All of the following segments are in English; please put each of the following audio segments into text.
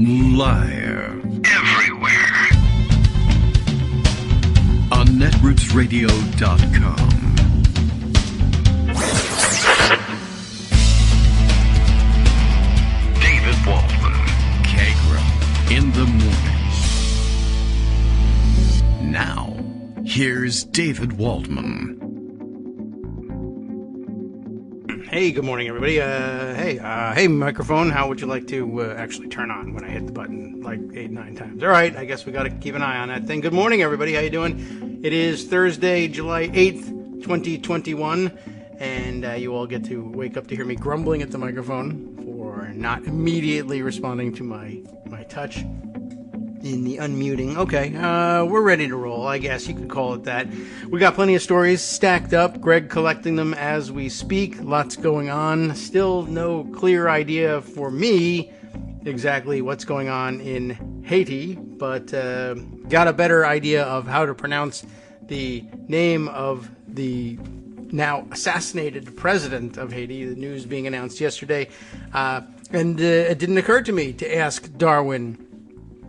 Liar. Everywhere. On netrootsradio.com. David Waldman. Kagro. In the morning. Now, here's David Waldman. Hey, good morning, everybody. Hey, microphone, how would you like to actually turn on when I hit the button like 8-9 times? All right, I guess we got to keep an eye on that thing. Good morning, everybody. How you doing? It is Thursday, July 8th, 2021, and you all get to wake up to hear me grumbling at the microphone for not immediately responding to my touch in the unmuting. Okay, we're ready to roll, I guess you could call it that. We got plenty of stories stacked up, Greg collecting them as we speak, lots going on. Still no clear idea for me exactly what's going on in Haiti, but got a better idea of how to pronounce the name of the now assassinated president of Haiti, the news being announced yesterday, and it didn't occur to me to ask Darwin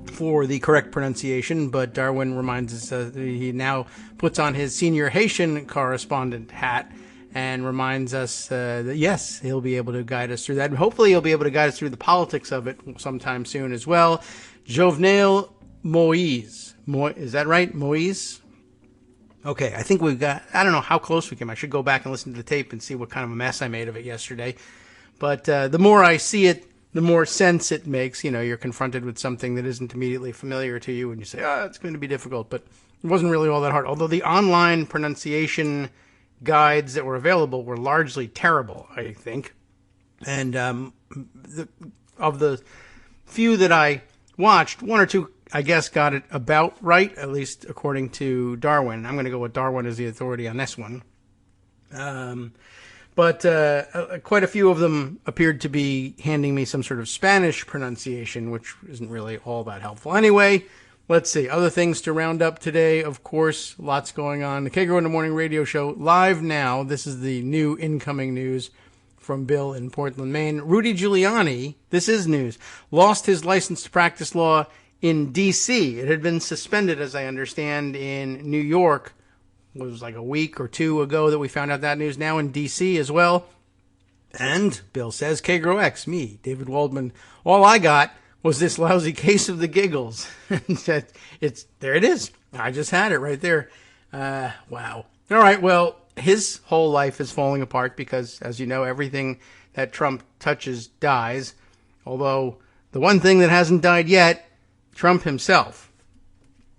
for the correct pronunciation, but Darwin reminds us that he now puts on his senior Haitian correspondent hat and reminds us that yes, he'll be able to guide us through that, and hopefully he'll be able to guide us through the politics of it sometime soon as well. Jovenel Moise. Is that right? Moise? Okay, I think we've got, I don't know how close we came. I should go back and listen to the tape and see what kind of a mess I made of it yesterday. But the more I see it, the more sense it makes. You know, you're confronted with something that isn't immediately familiar to you, and you say, it's going to be difficult. But it wasn't really all that hard. Although the online pronunciation guides that were available were largely terrible, I think. And of the few that I watched, one or two, I guess, got it about right, at least according to Darwin. I'm going to go with Darwin as the authority on this one. But quite a few of them appeared to be handing me some sort of Spanish pronunciation, which isn't really all that helpful. Anyway, let's see. Other things to round up today, of course, lots going on. The Kagro in the Morning radio show, live now. This is the new incoming news from Bill in Portland, Maine. Rudy Giuliani, this is news, lost his license to practice law in D.C. It had been suspended, as I understand, in New York. It was like a week or two ago that we found out that news. Now in D.C. as well. And Bill says, Kagro X, me, David Waldman, all I got was this lousy case of the giggles. There it is. I just had it right there. Wow. All right, well, his whole life is falling apart because, as you know, everything that Trump touches dies. Although the one thing that hasn't died yet, Trump himself.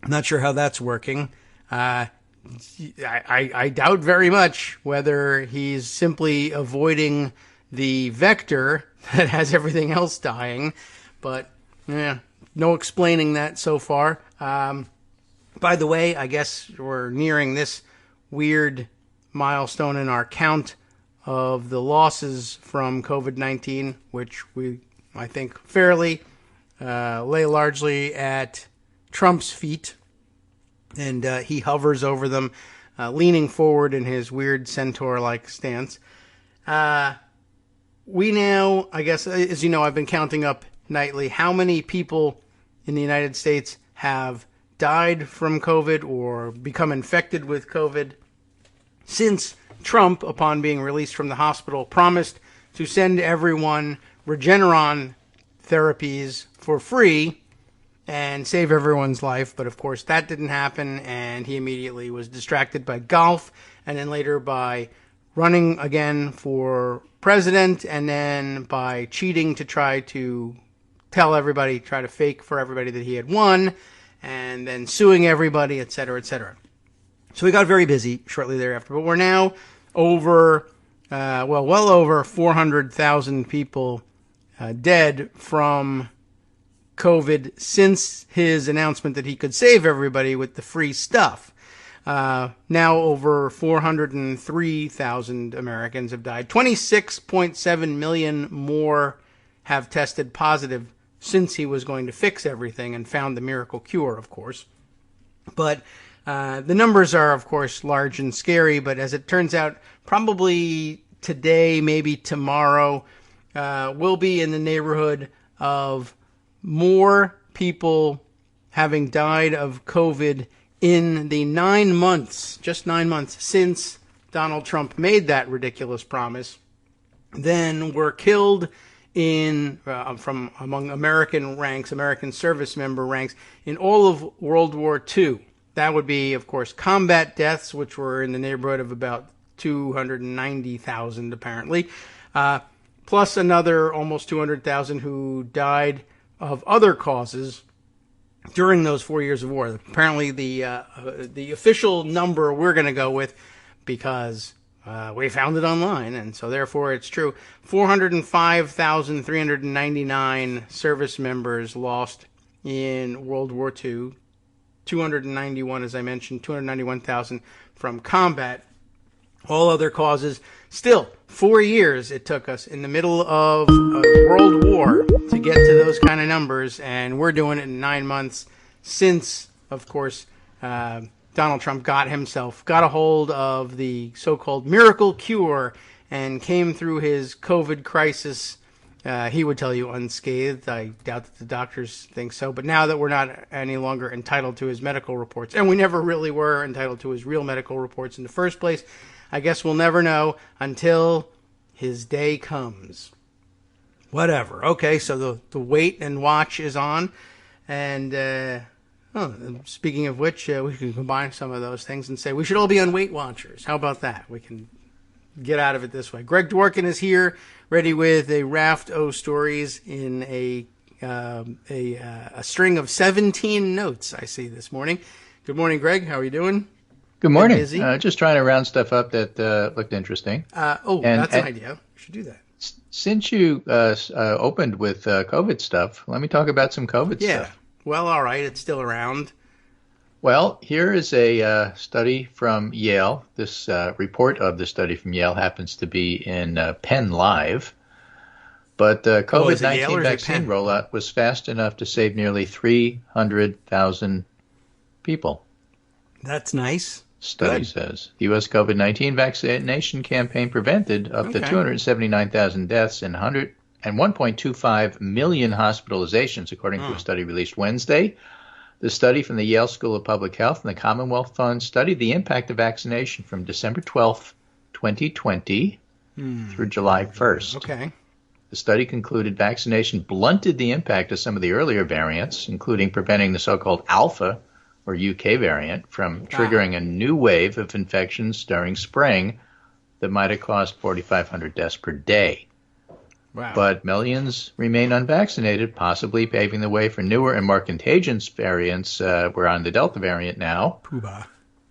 I'm not sure how that's working. I doubt very much whether he's simply avoiding the vector that has everything else dying, but yeah, no explaining that so far. By the way, I guess we're nearing this weird milestone in our count of the losses from COVID-19, which we, I think, fairly lay largely at Trump's feet. And he hovers over them, leaning forward in his weird centaur-like stance. We now, I guess, as you know, I've been counting up nightly how many people in the United States have died from COVID or become infected with COVID since Trump, upon being released from the hospital, promised to send everyone Regeneron therapies for free and save everyone's life. But of course that didn't happen, and he immediately was distracted by golf and then later by running again for president and then by cheating to try to tell everybody, try to fake for everybody that he had won, and then suing everybody, etc., etc. So he got very busy shortly thereafter. But we're now over, well over 400,000 people dead from COVID since his announcement that he could save everybody with the free stuff. Now over 403,000 Americans have died. 26.7 million more have tested positive since he was going to fix everything and found the miracle cure, of course. But the numbers are, of course, large and scary. But as it turns out, probably today, maybe tomorrow, we'll be in the neighborhood of more people having died of COVID in the 9 months, just 9 months since Donald Trump made that ridiculous promise, than were killed from among American ranks, American service member ranks, in all of World War II. That would be, of course, combat deaths, which were in the neighborhood of about 290,000, apparently, plus another almost 200,000 who died of other causes during those 4 years of war. Apparently, the official number we're going to go with, because we found it online, and so therefore it's true, 405,399 service members lost in World War II, 291, as I mentioned, 291,000 from combat. All other causes. Still, 4 years it took us in the middle of a world war to get to those kind of numbers, and we're doing it in 9 months since, of course, Donald Trump got a hold of the so-called miracle cure and came through his COVID crisis. He would tell you unscathed. I doubt that the doctors think so. But now that we're not any longer entitled to his medical reports, and we never really were entitled to his real medical reports in the first place, I guess we'll never know until his day comes. Whatever. Okay, so the wait and watch is on. And speaking of which, we can combine some of those things and say we should all be on Weight Watchers. How about that? We can get out of it this way. Greg Dworkin is here, ready with a raft of stories in a string of 17 notes I see this morning. Good morning, Greg. How are you doing? Good morning. Just trying to round stuff up that looked interesting. That's an idea. We should do that. Since you opened with COVID stuff, let me talk about some COVID stuff. Well, all right. It's still around. Well, here is a study from Yale. This report of the study from Yale happens to be in Penn Live. But the COVID-19 vaccine rollout was fast enough to save nearly 300,000 people. That's nice. Study says the U.S. COVID-19 vaccination campaign prevented up to 279,000 deaths and 1.25 million hospitalizations, according to a study released Wednesday. The study from the Yale School of Public Health and the Commonwealth Fund studied the impact of vaccination from December 12th, 2020 through July 1st. Okay. The study concluded vaccination blunted the impact of some of the earlier variants, including preventing the so-called Alpha or UK variant from triggering a new wave of infections during spring that might have caused 4,500 deaths per day. Wow. But millions remain unvaccinated, possibly paving the way for newer and more contagious variants. We're on the Delta variant now. Poobah.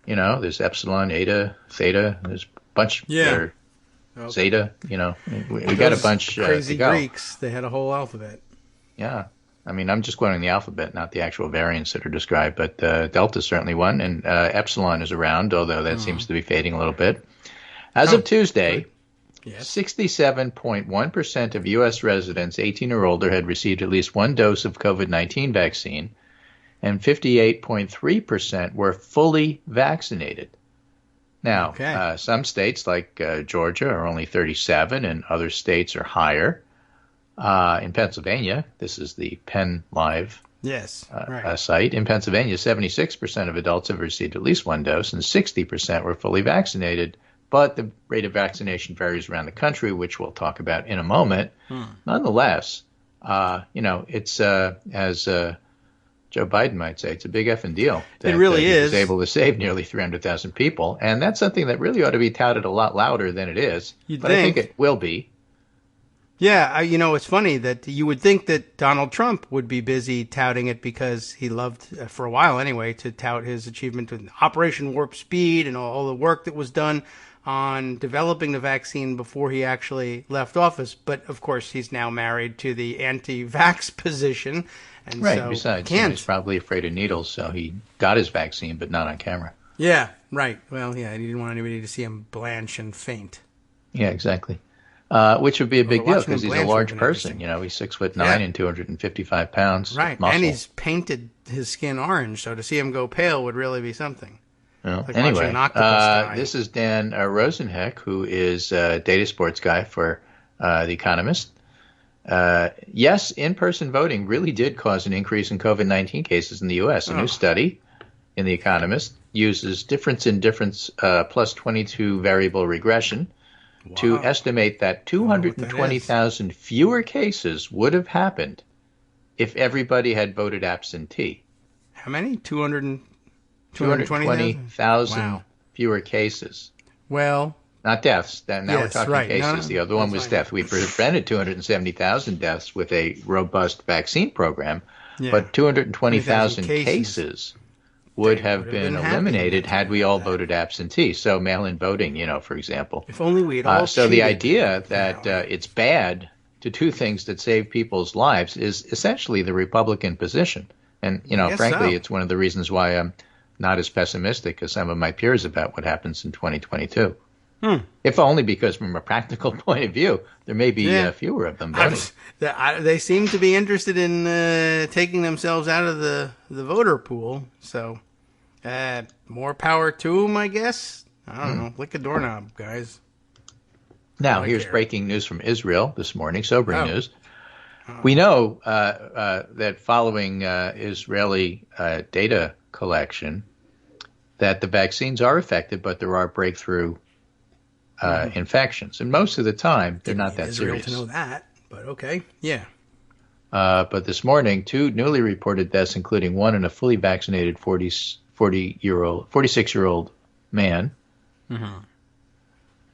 You know, there's Epsilon, Eta, Theta. There's a bunch there. Zeta, you know. We got a bunch crazy to go. Greeks, they had a whole alphabet. Yeah. I mean, I'm just quoting the alphabet, not the actual variants that are described, but Delta is certainly one, and Epsilon is around, although that seems to be fading a little bit. As of Tuesday, 67.1% of U.S. residents 18 or older had received at least one dose of COVID-19 vaccine, and 58.3% were fully vaccinated. Now, some states like Georgia are only 37, and other states are higher. In Pennsylvania, this is the Penn Live site. In Pennsylvania, 76% of adults have received at least one dose, and 60% were fully vaccinated. But the rate of vaccination varies around the country, which we'll talk about in a moment. Nonetheless, it's as Joe Biden might say, it's a big effing deal. It really is. He was able to save nearly 300,000 people, and that's something that really ought to be touted a lot louder than it is. I think it will be. Yeah, it's funny that you would think that Donald Trump would be busy touting it because he loved, for a while anyway, to tout his achievement with Operation Warp Speed and all the work that was done on developing the vaccine before he actually left office. But, of course, he's now married to the anti-vax position. And right, so besides, he's probably afraid of needles, so he got his vaccine, but not on camera. Yeah, right. Well, he didn't want anybody to see him blanch and faint. Yeah, exactly. Which would be a big deal because he's a large person. He's 6'9" and 255 pounds. Right, and he's painted his skin orange, so to see him go pale would really be something. Well, like anyway, an octopus die. This is Dan Rosenheck, who is a data sports guy for The Economist. Yes, in-person voting really did cause an increase in COVID-19 cases in the U.S. A new study in The Economist uses difference in difference plus 22 variable regression to estimate that 220,000 fewer cases would have happened if everybody had voted absentee. How many? 220,000 fewer cases. Well, not deaths. Now we're talking cases. The other one was death. We prevented 270,000 deaths with a robust vaccine program, but 220,000 cases would have been eliminated had we all voted absentee. So mail-in voting, for example. If only we had all So the idea that it's bad to do things that save people's lives is essentially the Republican position. And, frankly, it's one of the reasons why I'm not as pessimistic as some of my peers about what happens in 2022. If only because from a practical point of view, there may be fewer of them voting. They seem to be interested in taking themselves out of the voter pool. So more power to them, I guess. I don't know. Lick a doorknob, guys. Now, here's breaking news from Israel this morning, sobering news. We know that following Israeli data collection, that the vaccines are effective, but there are breakthrough infections. And most of the time, they're not that serious. To know that, but okay. Yeah. But this morning, 2 newly reported deaths, including one in a fully vaccinated 46-year-old man.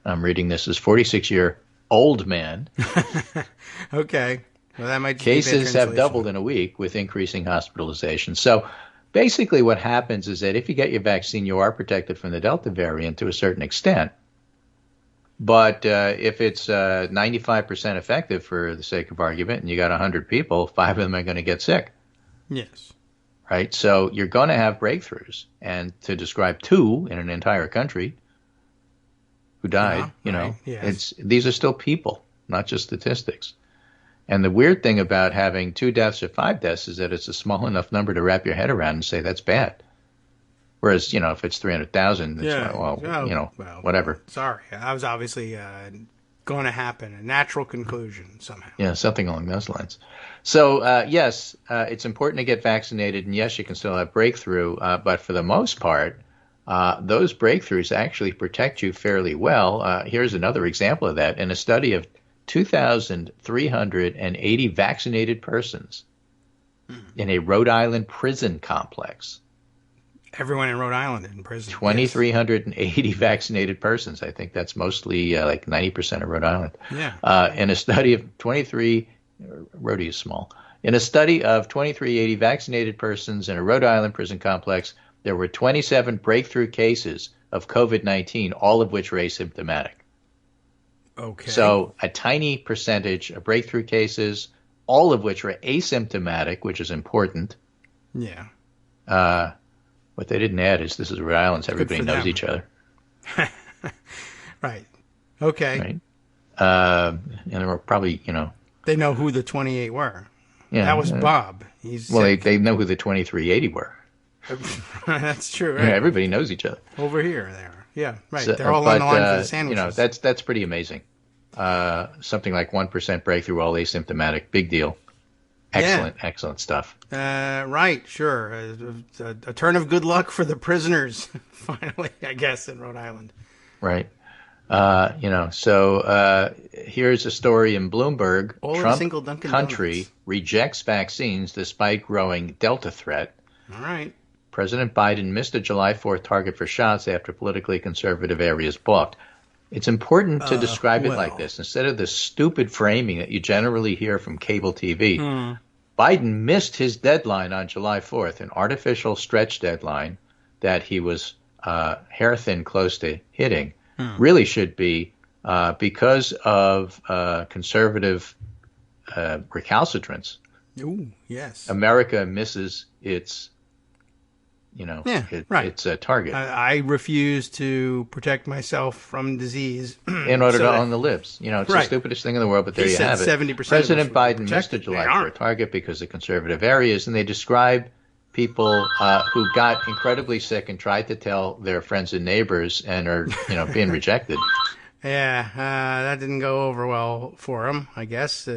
I'm reading this as 46-year-old man. Okay. Well, that might Cases have doubled in a week with increasing hospitalizations. So basically what happens is that if you get your vaccine, you are protected from the Delta variant to a certain extent. But if it's 95% effective, for the sake of argument, and you got 100 people, 5 of them are going to get sick. Yes. Right? So you're going to have breakthroughs. And to describe 2 in an entire country who died, these are still people, not just statistics. And the weird thing about having 2 deaths or 5 deaths is that it's a small enough number to wrap your head around and say that's bad. Whereas, if it's 300,000, it's whatever. Sorry, that was obviously going to happen, a natural conclusion somehow. Yeah, something along those lines. So, yes, it's important to get vaccinated, and yes, you can still have breakthrough, but for the most part, those breakthroughs actually protect you fairly well. Here's another example of that. In a study of 2,380 vaccinated persons in a Rhode Island prison complex. Everyone in Rhode Island in prison. 2,380 vaccinated persons. I think that's mostly like 90% of Rhode Island. Yeah. In a study of Rhode is small. In a study of 2,380 vaccinated persons in a Rhode Island prison complex, there were 27 breakthrough cases of COVID-19, all of which were asymptomatic. Okay. So a tiny percentage of breakthrough cases, all of which were asymptomatic, which is important. Yeah. What they didn't add is this is Rhode Island, so everybody knows each other. Right. Okay. Right. And there were probably, They know who the 28 were. Yeah. That was Bob. They know who the 2,380 were. That's true, right? Yeah, everybody knows each other. Over here, they are. Yeah, right. So, they're all on the line for the sandwiches. That's pretty amazing. Something like 1% breakthrough, all asymptomatic. Big deal. Excellent stuff. Right, sure. A turn of good luck for the prisoners, finally, I guess, in Rhode Island. Right. So here's a story in Bloomberg. Trump country rejects vaccines despite growing Delta threat. All right. President Biden missed a July 4th target for shots after politically conservative areas balked. It's important to describe it like this. Instead of the stupid framing that you generally hear from cable TV, Biden missed his deadline on July 4th, an artificial stretch deadline that he was hair-thin close to hitting. Really should be because of conservative recalcitrance. Ooh, yes. America misses its its target. I refuse to protect myself from disease in order to own the libs. It's the stupidest thing in the world, but there you have it. 70% President Biden missed a July 4th target because of conservative areas, and they describe people who got incredibly sick and tried to tell their friends and neighbors and are being rejected. Yeah, that didn't go over well for him, I guess.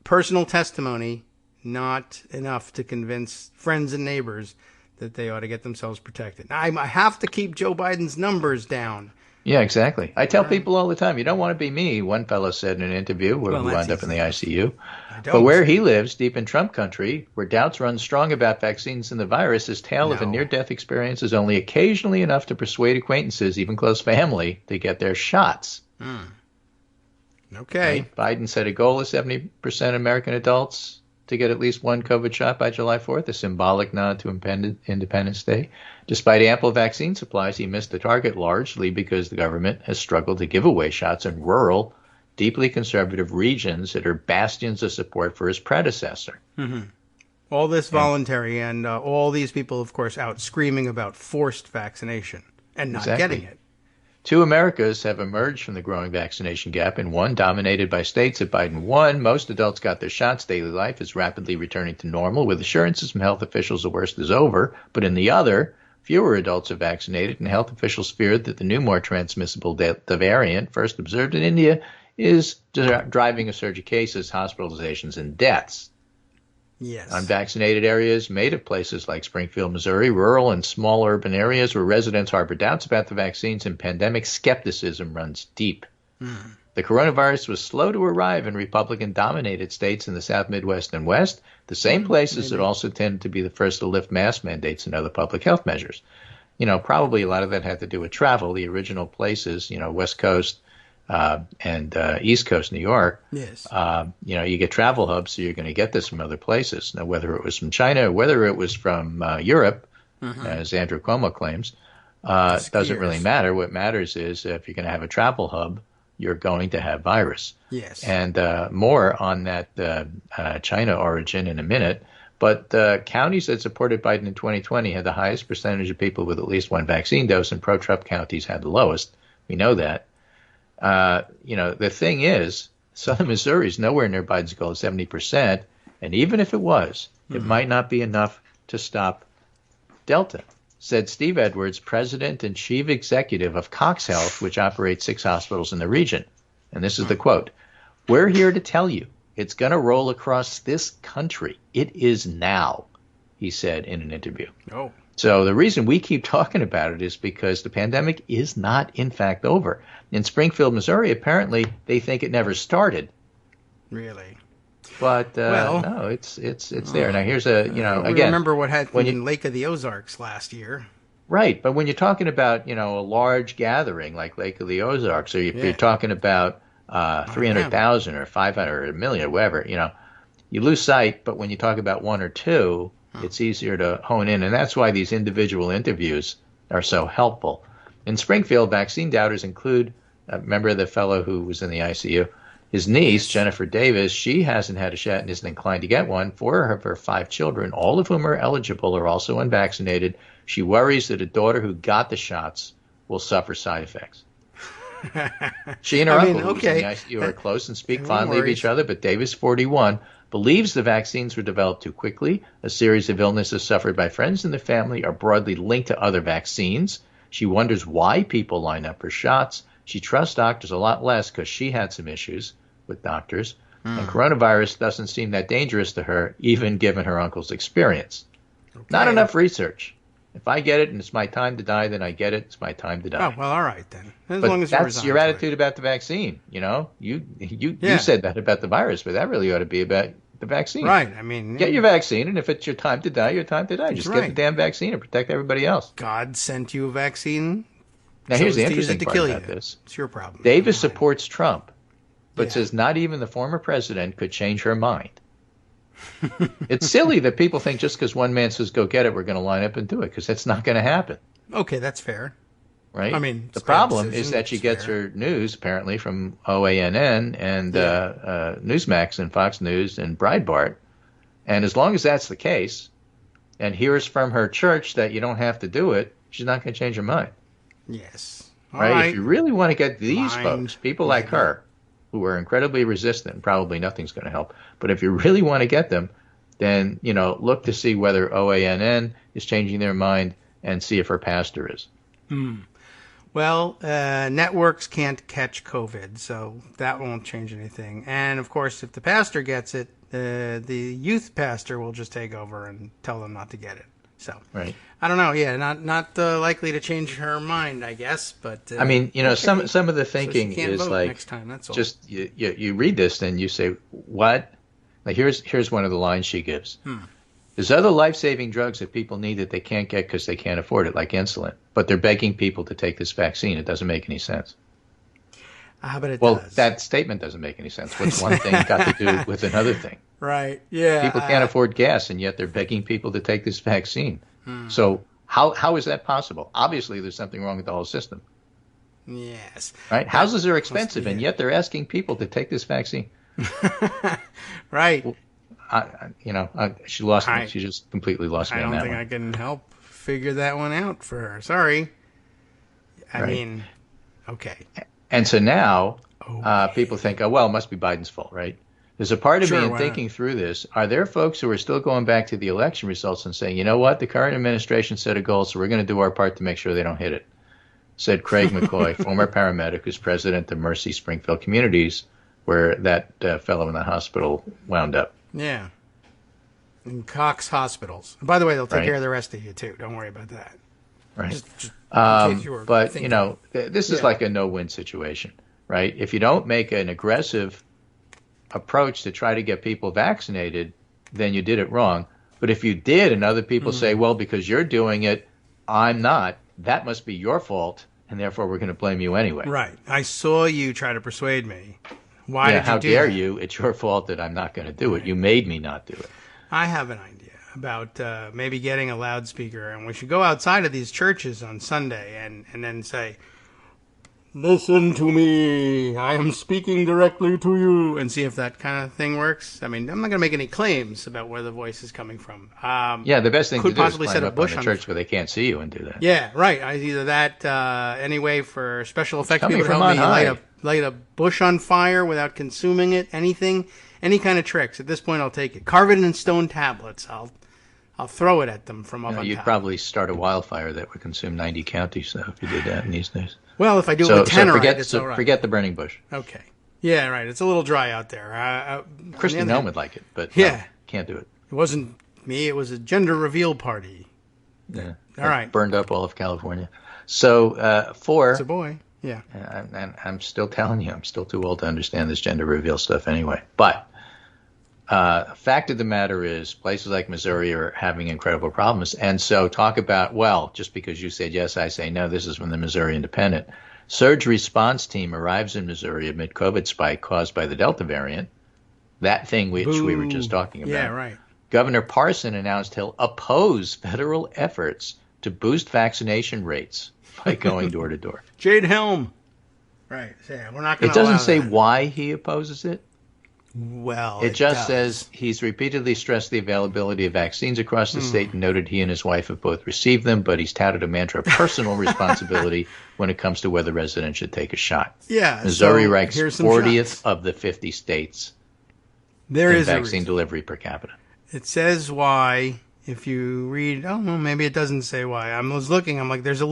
Personal testimony, not enough to convince friends and neighbors that they ought to get themselves protected. Now, I have to keep Joe Biden's numbers down. Yeah, exactly. I tell people all the time, you don't want to be me, one fellow said in an interview who wound up in the ICU. But where he lives, deep in Trump country, where doubts run strong about vaccines and the virus, his tale of a near-death experience is only occasionally enough to persuade acquaintances, even close family, to get their shots. Okay. Right? Biden set a goal of 70% of American adults to get at least one COVID shot by July 4th, a symbolic nod to Independence Day. Despite ample vaccine supplies, he missed the target largely because the government has struggled to give away shots in rural, deeply conservative regions that are bastions of support for his predecessor. Mm-hmm. All this voluntary and all these people, of course, out screaming about forced vaccination and not getting it. Two Americas have emerged from the growing vaccination gap. In one, dominated by states that Biden won, most adults got their shots. Daily life is rapidly returning to normal, with assurances from health officials the worst is over. But in the other, fewer adults are vaccinated, and health officials fear that the new, more transmissible Delta variant, first observed in India, is driving a surge of cases, hospitalizations, and deaths. Yes. Unvaccinated areas made of places like Springfield, Missouri, rural and small urban areas where residents harbor doubts about the vaccines and pandemic skepticism runs deep. The coronavirus was slow to arrive in Republican-dominated states in the South, Midwest, and West, the same places that also tended to be the first to lift mask mandates and other public health measures. You know, probably a lot of that had to do with travel. The original places, you know, West Coast, and East Coast New York, yes. You know, you get travel hubs, so you're going to get this from other places. Now, whether it was from China or whether it was from Europe, as Andrew Cuomo claims, doesn't really matter. What matters is if you're going to have a travel hub, you're going to have virus. Yes. And more on that China origin in a minute. But counties that supported Biden in 2020 had the highest percentage of people with at least one vaccine dose, and pro-Trump counties had the lowest. We know that. You know, the thing is, Southern Missouri is nowhere near Biden's goal of 70%. And even if it was, it might not be enough to stop Delta, said Steve Edwards, president and chief executive of Cox Health, which operates 6 hospitals in the region. And this is the quote: "We're here to tell you it's going to roll across this country. It is now," he said in an interview. Oh. So the reason we keep talking about it is because the pandemic is not, in fact, over. In Springfield, Missouri, apparently they think it never started. Really? But no, it's there. Now here's a, you know, again, remember what happened in Lake of the Ozarks last year. Right, but when you're talking about, you know, a large gathering like Lake of the Ozarks, or if you're talking about 300,000 or 500 or a million or whatever, you know, you lose sight. But when you talk about one or two, it's easier to hone in, and that's why these individual interviews are so helpful. In Springfield, vaccine doubters include, remember the fellow who was in the ICU, his niece, Jennifer Davis. She hasn't had a shot and isn't inclined to get one. 4 of her 5 children, all of whom are eligible, are also unvaccinated. She worries that a daughter who got the shots will suffer side effects. She and her uncle, who's in the ICU, are close and speak fondly of each other, but Davis, 41, believes the vaccines were developed too quickly. A series of illnesses suffered by friends in the family are broadly linked to other vaccines. She wonders why people line up for shots. She trusts doctors a lot less because she had some issues with doctors. And coronavirus doesn't seem that dangerous to her, even given her uncle's experience. Okay. Not enough research. If I get it and it's my time to die, then I get it. It's my time to die. Oh, well, all right then. As but long as that's your attitude about the vaccine. You know, you said that about the virus, but that really ought to be about the vaccine. Right. I mean, get your vaccine, and if it's your time to die, your time to die. Just get the damn vaccine and protect everybody else. God sent you a vaccine. Now, here's the interesting part about this. It's your problem. Davis supports Trump, but says not even the former president could change her mind. It's silly that people think just because one man says go get it, we're going to line up and do it, because that's not going to happen. Okay, that's fair. Right? I mean, the problem is that she gets her news apparently from OANN and Newsmax and Fox News and Breitbart. And as long as that's the case, and hears from her church that you don't have to do it, she's not going to change her mind. Yes. All right? If you really want to get these folks, people like her, who are incredibly resistant, probably nothing's going to help. But if you really want to get them, then, you know, look to see whether OANN is changing their mind and see if her pastor is. Well, networks can't catch COVID, so that won't change anything. And, of course, if the pastor gets it, the youth pastor will just take over and tell them not to get it. So, right. I don't know. Yeah, not likely to change her mind, I guess. But I mean, okay. some of the thinking so is like next time, that's all. Just you read this and you say, what? Like here's one of the lines she gives. There's other life-saving drugs that people need that they can't get because they can't afford it, like insulin. But they're begging people to take this vaccine. It doesn't make any sense. But it does. Well, that statement doesn't make any sense. What's one thing got to do with another thing? Right. Yeah. People can't afford gas, and yet they're begging people to take this vaccine. So how is that possible? Obviously, there's something wrong with the whole system. Yes. Right? Houses are expensive, and yet they're asking people to take this vaccine. Right. Well, she lost me. She just completely lost me on that one. I don't think I can help figure that one out for her. Sorry. I mean, okay. And so now people think, oh, well, it must be Biden's fault, right? There's a part of me in thinking through this. Are there folks who are still going back to the election results and saying, you know what, the current administration set a goal, so we're going to do our part to make sure they don't hit it? Said Craig McCoy, former paramedic who's president of Mercy Springfield Communities, where that fellow in the hospital wound up. Yeah. In Cox Hospitals. By the way, they'll take care of the rest of you, too. Don't worry about that. Right. Just but, this is like a no-win situation, right? If you don't make an aggressive approach to try to get people vaccinated, then you did it wrong. But if you did and other people say, well, because you're doing it, I'm not, that must be your fault, and therefore we're going to blame you anyway. Right. I saw you try to persuade me. Why did you do that? How dare you? It's your fault that I'm not going to do it. You made me not do it. I have an idea about maybe getting a loudspeaker, and we should go outside of these churches on Sunday and then say, listen to me, I am speaking directly to you, and see if that kind of thing works. I mean, I'm not going to make any claims about where the voice is coming from. The best thing to do is climb up on the church where they can't see you and do that. Yeah, right. Either that, anyway, for special effects people to help me light a bush on fire without consuming it, anything, any kind of tricks. At this point, I'll take it. Carve it in stone tablets. I'll throw it at them from up on top. You'd probably start a wildfire that would consume 90 counties, though, if you did that in these days. Well, if I do it with tannerite, it's all right. Forget the burning bush. Okay. Yeah, right. It's a little dry out there. Christy Nome would like it, but no, can't do it. It wasn't me. It was a gender reveal party. Yeah. All right. Burned up all of California. So, It's a boy. Yeah. And I'm still telling you, I'm still too old to understand this gender reveal stuff anyway. But fact of the matter is places like Missouri are having incredible problems. And so talk about, well, just because you said yes, I say no, this is from the Missouri Independent. Surge response team arrives in Missouri amid COVID spike caused by the Delta variant. That thing which we were just talking about. Yeah, right. Governor Parson announced he'll oppose federal efforts to boost vaccination rates by going door to door. Jade Helm. Right. Yeah, we're not going to. It doesn't say why he opposes it. Well, it just says he's repeatedly stressed the availability of vaccines across the state and noted he and his wife have both received them, but he's touted a mantra of personal responsibility when it comes to whether residents should take a shot. Yeah, Missouri ranks 40th of the 50 states in vaccine delivery per capita. It says why. If you read, maybe it doesn't say why. I was looking, I'm like, there's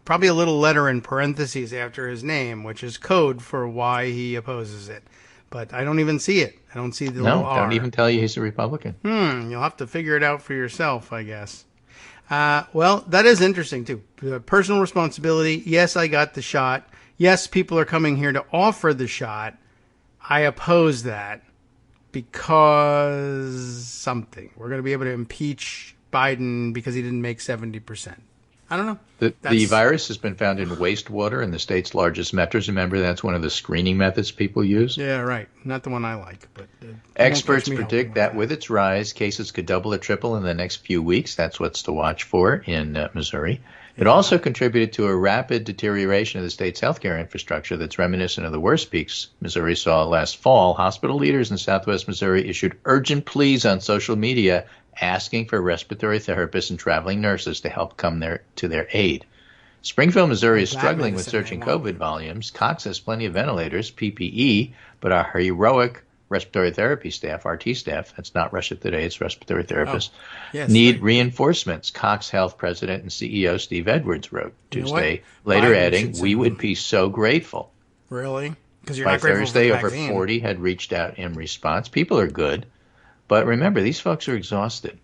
probably a little letter in parentheses after his name, which is code for why he opposes it. But I don't even see it. I don't see the little R. No, don't even tell you he's a Republican. You'll have to figure it out for yourself, I guess. Well, that is interesting, too. Personal responsibility. Yes, I got the shot. Yes, people are coming here to offer the shot. I oppose that. Because something. We're going to be able to impeach Biden because he didn't make 70%. I don't know. The virus has been found in wastewater in the state's largest metros. Remember, that's one of the screening methods people use. Yeah, right. Not the one I like. But experts predict that with its rise, cases could double or triple in the next few weeks. That's what's to watch for in Missouri. It also contributed to a rapid deterioration of the state's healthcare infrastructure that's reminiscent of the worst peaks Missouri saw last fall. Hospital leaders in southwest Missouri issued urgent pleas on social media asking for respiratory therapists and traveling nurses to help come to their aid. Springfield, Missouri is struggling with surging COVID volumes. Cox has plenty of ventilators, PPE, but our heroic respiratory therapy staff, RT staff, that's not Russia Today, it's respiratory therapists, yes, need reinforcements. Cox Health President and CEO Steve Edwards wrote Tuesday, later adding, we would be so grateful. Really? Because you're By not grateful Thursday, for the over vaccine. 40 had reached out in response. People are good, but remember, these folks are exhausted.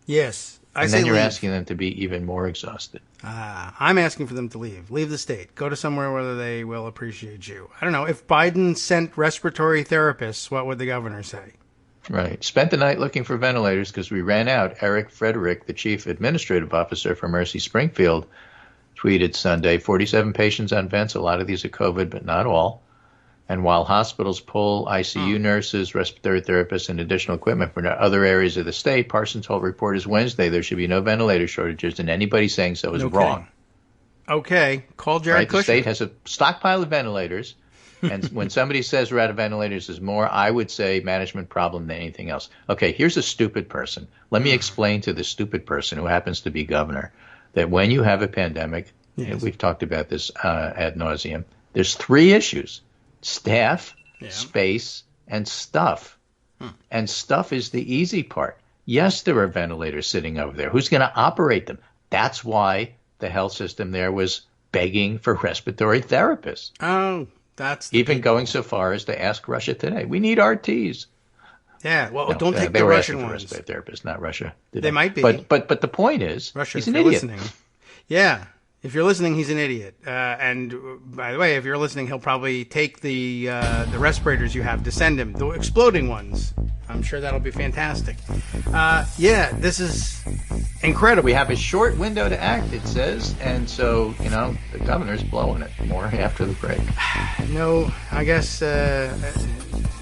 Yes. And then you're asking them to be even more exhausted. I'm asking for them to leave. Leave the state. Go to somewhere where they will appreciate you. I don't know. If Biden sent respiratory therapists, what would the governor say? Right. Spent the night looking for ventilators because we ran out. Eric Frederick, the chief administrative officer for Mercy Springfield, tweeted Sunday, 47 patients on vents. A lot of these are COVID, but not all. And while hospitals pull ICU nurses, respiratory therapists, and additional equipment from other areas of the state, Parsons told reporters Wednesday there should be no ventilator shortages, and anybody saying so is wrong. Okay. Call Jared Kushner. The state has a stockpile of ventilators, and when somebody says we're out of ventilators, there's more, I would say management problem than anything else. Okay, here's a stupid person. Let me explain to the stupid person who happens to be governor that when you have a pandemic, we've talked about this ad nauseum, there's three issues. Staff, space, and stuff. And stuff is the easy part. Yes, there are ventilators sitting over there. Who's going to operate them? That's why the health system there was begging for respiratory therapists. Oh, that's even going so far as to ask Russia Today, we need RTs. Yeah, well, No, don't take they the were Russian asking for ones. respiratory therapists, not Russia. They might be. But the point is, Russia, he's if an you're idiot. listening. Yeah. If you're listening, he's an idiot. And by the way, if you're listening, he'll probably take the respirators you have to send him, the exploding ones. I'm sure that'll be fantastic. Yeah, this is incredible. We have a short window to act, it says, and so, the governor's blowing it more after the break. No, I guess, I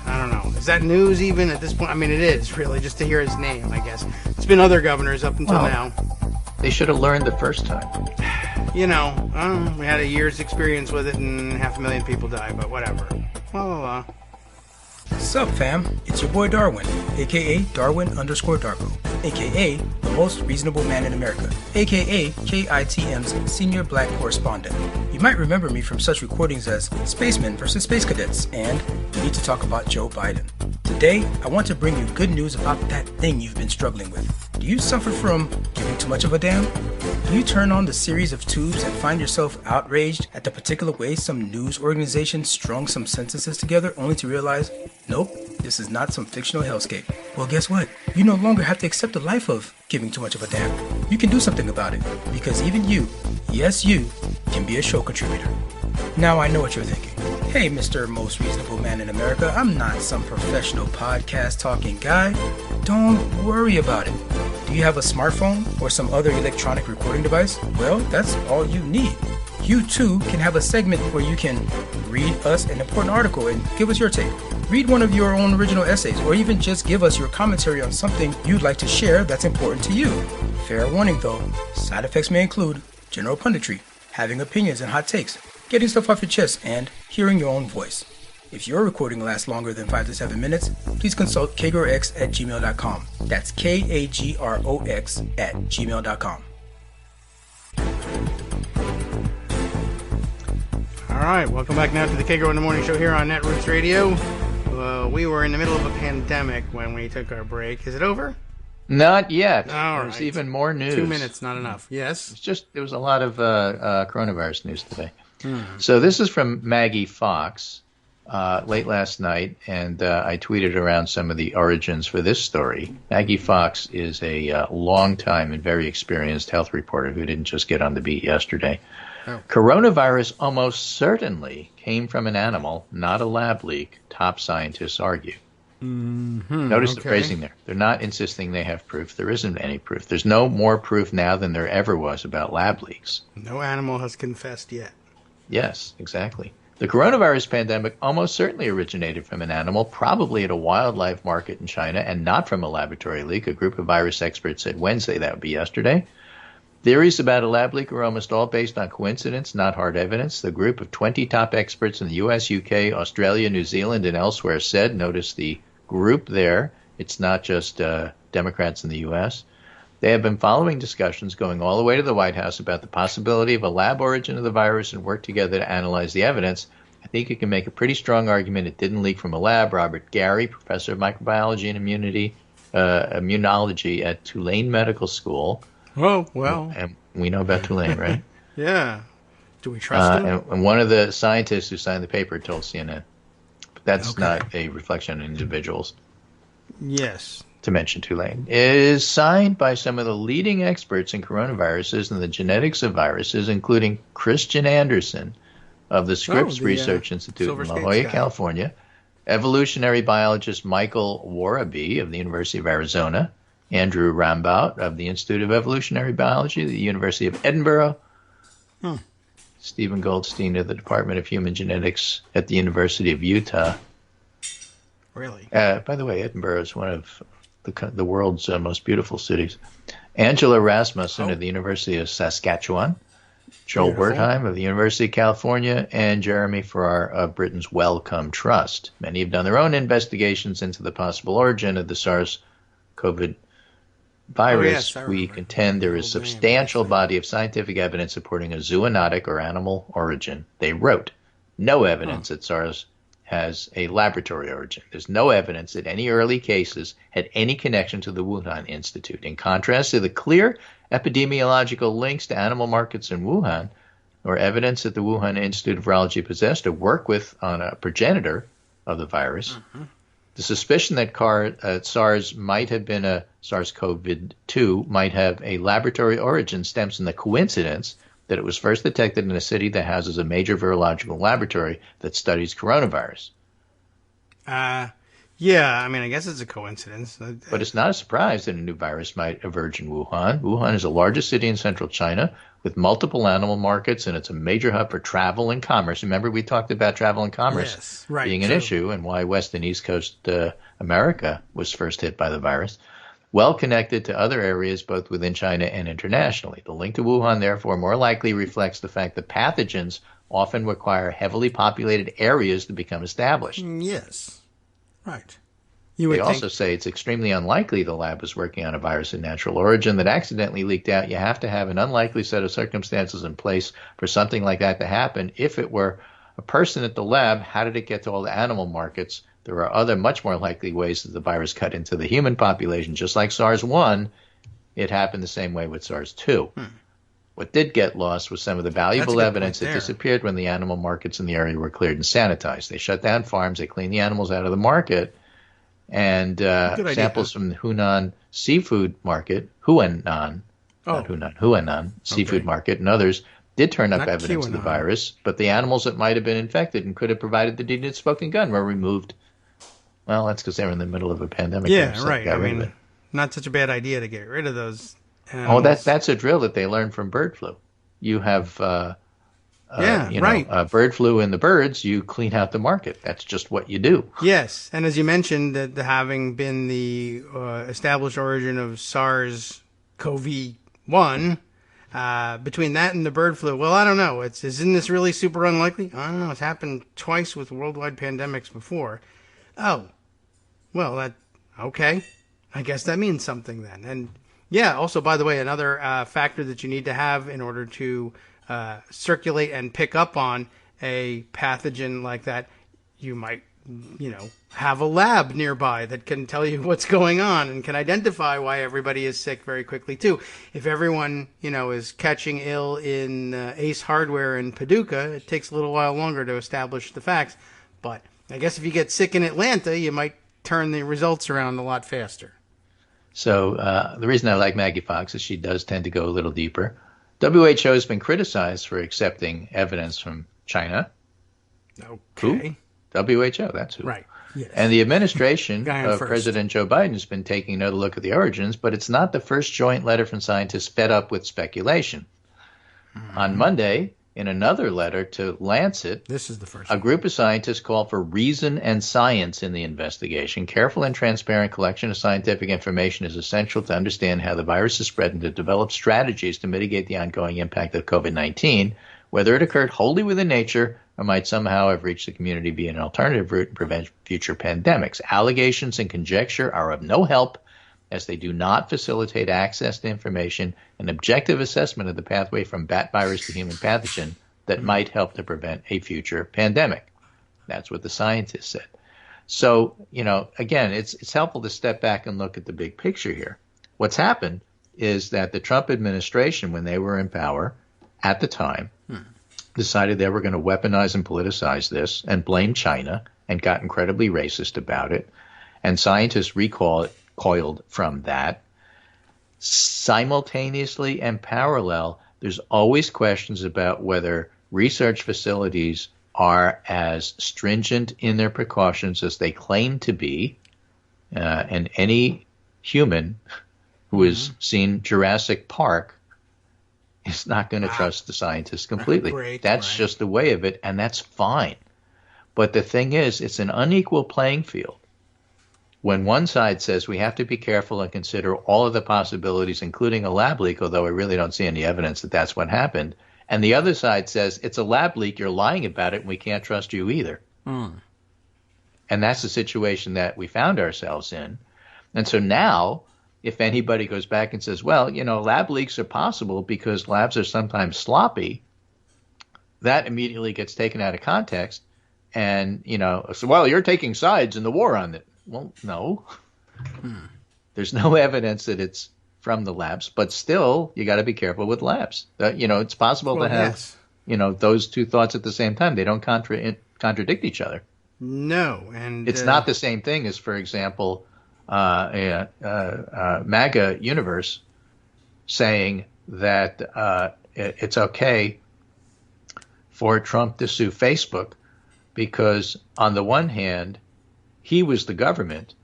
don't know. Is that news even at this point? I mean, it is, really, just to hear his name, I guess. It's been other governors up until now. They should have learned the first time. We had a year's experience with it and 500,000 people died, but whatever. Blah. Sup, fam? It's your boy Darwin, aka Darwin_Darko, aka the most reasonable man in America, aka KITM's senior black correspondent. You might remember me from such recordings as Spacemen vs. Space Cadets and We Need to Talk About Joe Biden. Today, I want to bring you good news about that thing you've been struggling with. Do you suffer from giving too much of a damn? Do you turn on the series of tubes and find yourself outraged at the particular way some news organization strung some sentences together only to realize, nope, this is not some fictional hellscape? Well, guess what? You no longer have to accept the life of giving too much of a damn. You can do something about it, because even you, yes you, can be a show contributor. Now I know what you're thinking. Hey, Mr. Most Reasonable Man in America, I'm not some professional podcast talking guy. Don't worry about it. Do you have a smartphone or some other electronic recording device? Well, that's all you need. You too can have a segment where you can read us an important article and give us your take. Read one of your own original essays, or even just give us your commentary on something you'd like to share that's important to you. Fair warning though, side effects may include general punditry, having opinions and hot takes, getting stuff off your chest, and hearing your own voice. If your recording lasts longer than 5 to 7 minutes, please consult kagrox@gmail.com. That's KAGROX@gmail.com. All right, welcome back now to the Kagro in the Morning Show here on Netroots Radio. We were in the middle of a pandemic when we took our break. Is it over? Not yet. All There's right. even more news. 2 minutes, not enough. Yes? There was a lot of coronavirus news today. So this is from Maggie Fox late last night, and I tweeted around some of the origins for this story. Maggie Fox is a long-time and very experienced health reporter who didn't just get on the beat yesterday. Oh. Coronavirus almost certainly came from an animal, not a lab leak, top scientists argue. Mm-hmm. Notice the phrasing there. They're not insisting they have proof. There isn't any proof. There's no more proof now than there ever was about lab leaks. No animal has confessed yet. Yes, exactly. The coronavirus pandemic almost certainly originated from an animal, probably at a wildlife market in China, and not from a laboratory leak. A group of virus experts said Wednesday, that would be yesterday. Theories about a lab leak are almost all based on coincidence, not hard evidence. The group of 20 top experts in the U.S., UK, Australia, New Zealand, and elsewhere said, notice the group there, it's not just Democrats in the U.S., they have been following discussions going all the way to the White House about the possibility of a lab origin of the virus and work together to analyze the evidence. I think you can make a pretty strong argument it didn't leak from a lab. Robert Gary, professor of microbiology and immunology at Tulane Medical School. Oh, well. And we know about Tulane, right? Yeah. Do we trust him? And one of the scientists who signed the paper told CNN. But that's not a reflection on individuals. Yes. To mention Tulane. It is signed by some of the leading experts in coronaviruses and the genetics of viruses, including Christian Anderson of the Scripps Research Institute in La Jolla, California, evolutionary biologist Michael Warabi of the University of Arizona, Andrew Rambout of the Institute of Evolutionary Biology at the University of Edinburgh, Stephen Goldstein of the Department of Human Genetics at the University of Utah. Really? By the way, Edinburgh is one of the world's most beautiful cities. Angela Rasmussen of the University of Saskatchewan, Joel Wertheim of the University of California, and Jeremy Farrar of Britain's Wellcome Trust. Many have done their own investigations into the possible origin of the SARS-CoV virus. We contend there is a substantial body of scientific evidence supporting a zoonotic or animal origin. They wrote, no evidence that SARS has a laboratory origin. There's no evidence that any early cases had any connection to the Wuhan Institute. In contrast to the clear epidemiological links to animal markets in Wuhan, or evidence that the Wuhan Institute of Virology possessed to work with on a progenitor of the virus, the suspicion that SARS might have been a SARS-CoV-2 might have a laboratory origin stems from the coincidence that it was first detected in a city that houses a major virological laboratory that studies coronavirus. Yeah, I mean, I guess it's a coincidence. But it's not a surprise that a new virus might emerge in Wuhan. Wuhan is the largest city in central China with multiple animal markets, and it's a major hub for travel and commerce. Remember, we talked about travel and commerce being an issue and why West and East Coast America was first hit by the virus. Well connected to other areas both within China and internationally. The link to Wuhan, therefore, more likely reflects the fact that pathogens often require heavily populated areas to become established. Yes. Right. They also say it's extremely unlikely the lab was working on a virus of natural origin that accidentally leaked out. You have to have an unlikely set of circumstances in place for something like that to happen. If it were a person at the lab, how did it get to all the animal markets? There are other much more likely ways that the virus cut into the human population. Just like SARS-1, it happened the same way with SARS-2. What did get lost was some of the valuable evidence that disappeared when the animal markets in the area were cleared and sanitized. They shut down farms, they cleaned the animals out of the market, and samples from the Hunan seafood market, Huanan seafood market, and others did turn up evidence of the virus, but the animals that might have been infected and could have provided the deeded smoking gun were removed. Well, that's because they were in the middle of a pandemic. Yeah, right. I mean, not such a bad idea to get rid of those animals. Oh, that's a drill that they learned from bird flu. You have, bird flu in the birds, you clean out the market. That's just what you do. Yes, and as you mentioned, that having been the established origin of SARS-CoV-1, between that and the bird flu, well, I don't know. Isn't this really super unlikely? I don't know. It's happened twice with worldwide pandemics before. Oh, well, okay. I guess that means something then. And yeah, also, by the way, another factor that you need to have in order to circulate and pick up on a pathogen like that, you might, have a lab nearby that can tell you what's going on and can identify why everybody is sick very quickly too. If everyone, is catching ill in Ace Hardware in Paducah, it takes a little while longer to establish the facts. But I guess if you get sick in Atlanta, you might turn the results around a lot faster. So the reason I like Maggie Fox is she does tend to go a little deeper. WHO has been criticized for accepting evidence from China. Okay. Who? WHO, that's who. Right. Yes. And the administration of President Joe Biden has been taking another look at the origins, but it's not the first joint letter from scientists fed up with speculation. On Monday, in another letter to Lancet, this is the first a group of scientists called for reason and science in the investigation. Careful and transparent collection of scientific information is essential to understand how the virus is spread and to develop strategies to mitigate the ongoing impact of COVID-19, whether it occurred wholly within nature or might somehow have reached the community via an alternative route and prevent future pandemics. Allegations and conjecture are of no help, as they do not facilitate access to information and objective assessment of the pathway from bat virus to human pathogen that might help to prevent a future pandemic. That's what the scientists said. So, again, it's helpful to step back and look at the big picture here. What's happened is that the Trump administration, when they were in power at the time, decided they were going to weaponize and politicize this and blame China and got incredibly racist about it. And scientists recoiled from that. Simultaneously and parallel, there's always questions about whether research facilities are as stringent in their precautions as they claim to be. And any human who has seen Jurassic Park is not going to trust the scientists completely. Great, that's right. just the way of it, and that's fine. But the thing is, it's an unequal playing field. When one side says we have to be careful and consider all of the possibilities, including a lab leak, although I really don't see any evidence that that's what happened, and the other side says it's a lab leak, you're lying about it, and we can't trust you either. And that's the situation that we found ourselves in. And so now, if anybody goes back and says, well, lab leaks are possible because labs are sometimes sloppy, that immediately gets taken out of context. And, so, well, you're taking sides in the war on it. Well, no. There's no evidence that it's from the labs, but still, you got to be careful with labs. It's possible to have, those two thoughts at the same time. They don't contradict each other. No, and it's not the same thing as, for example, MAGA universe saying that it's okay for Trump to sue Facebook because, on the one hand, he was the government,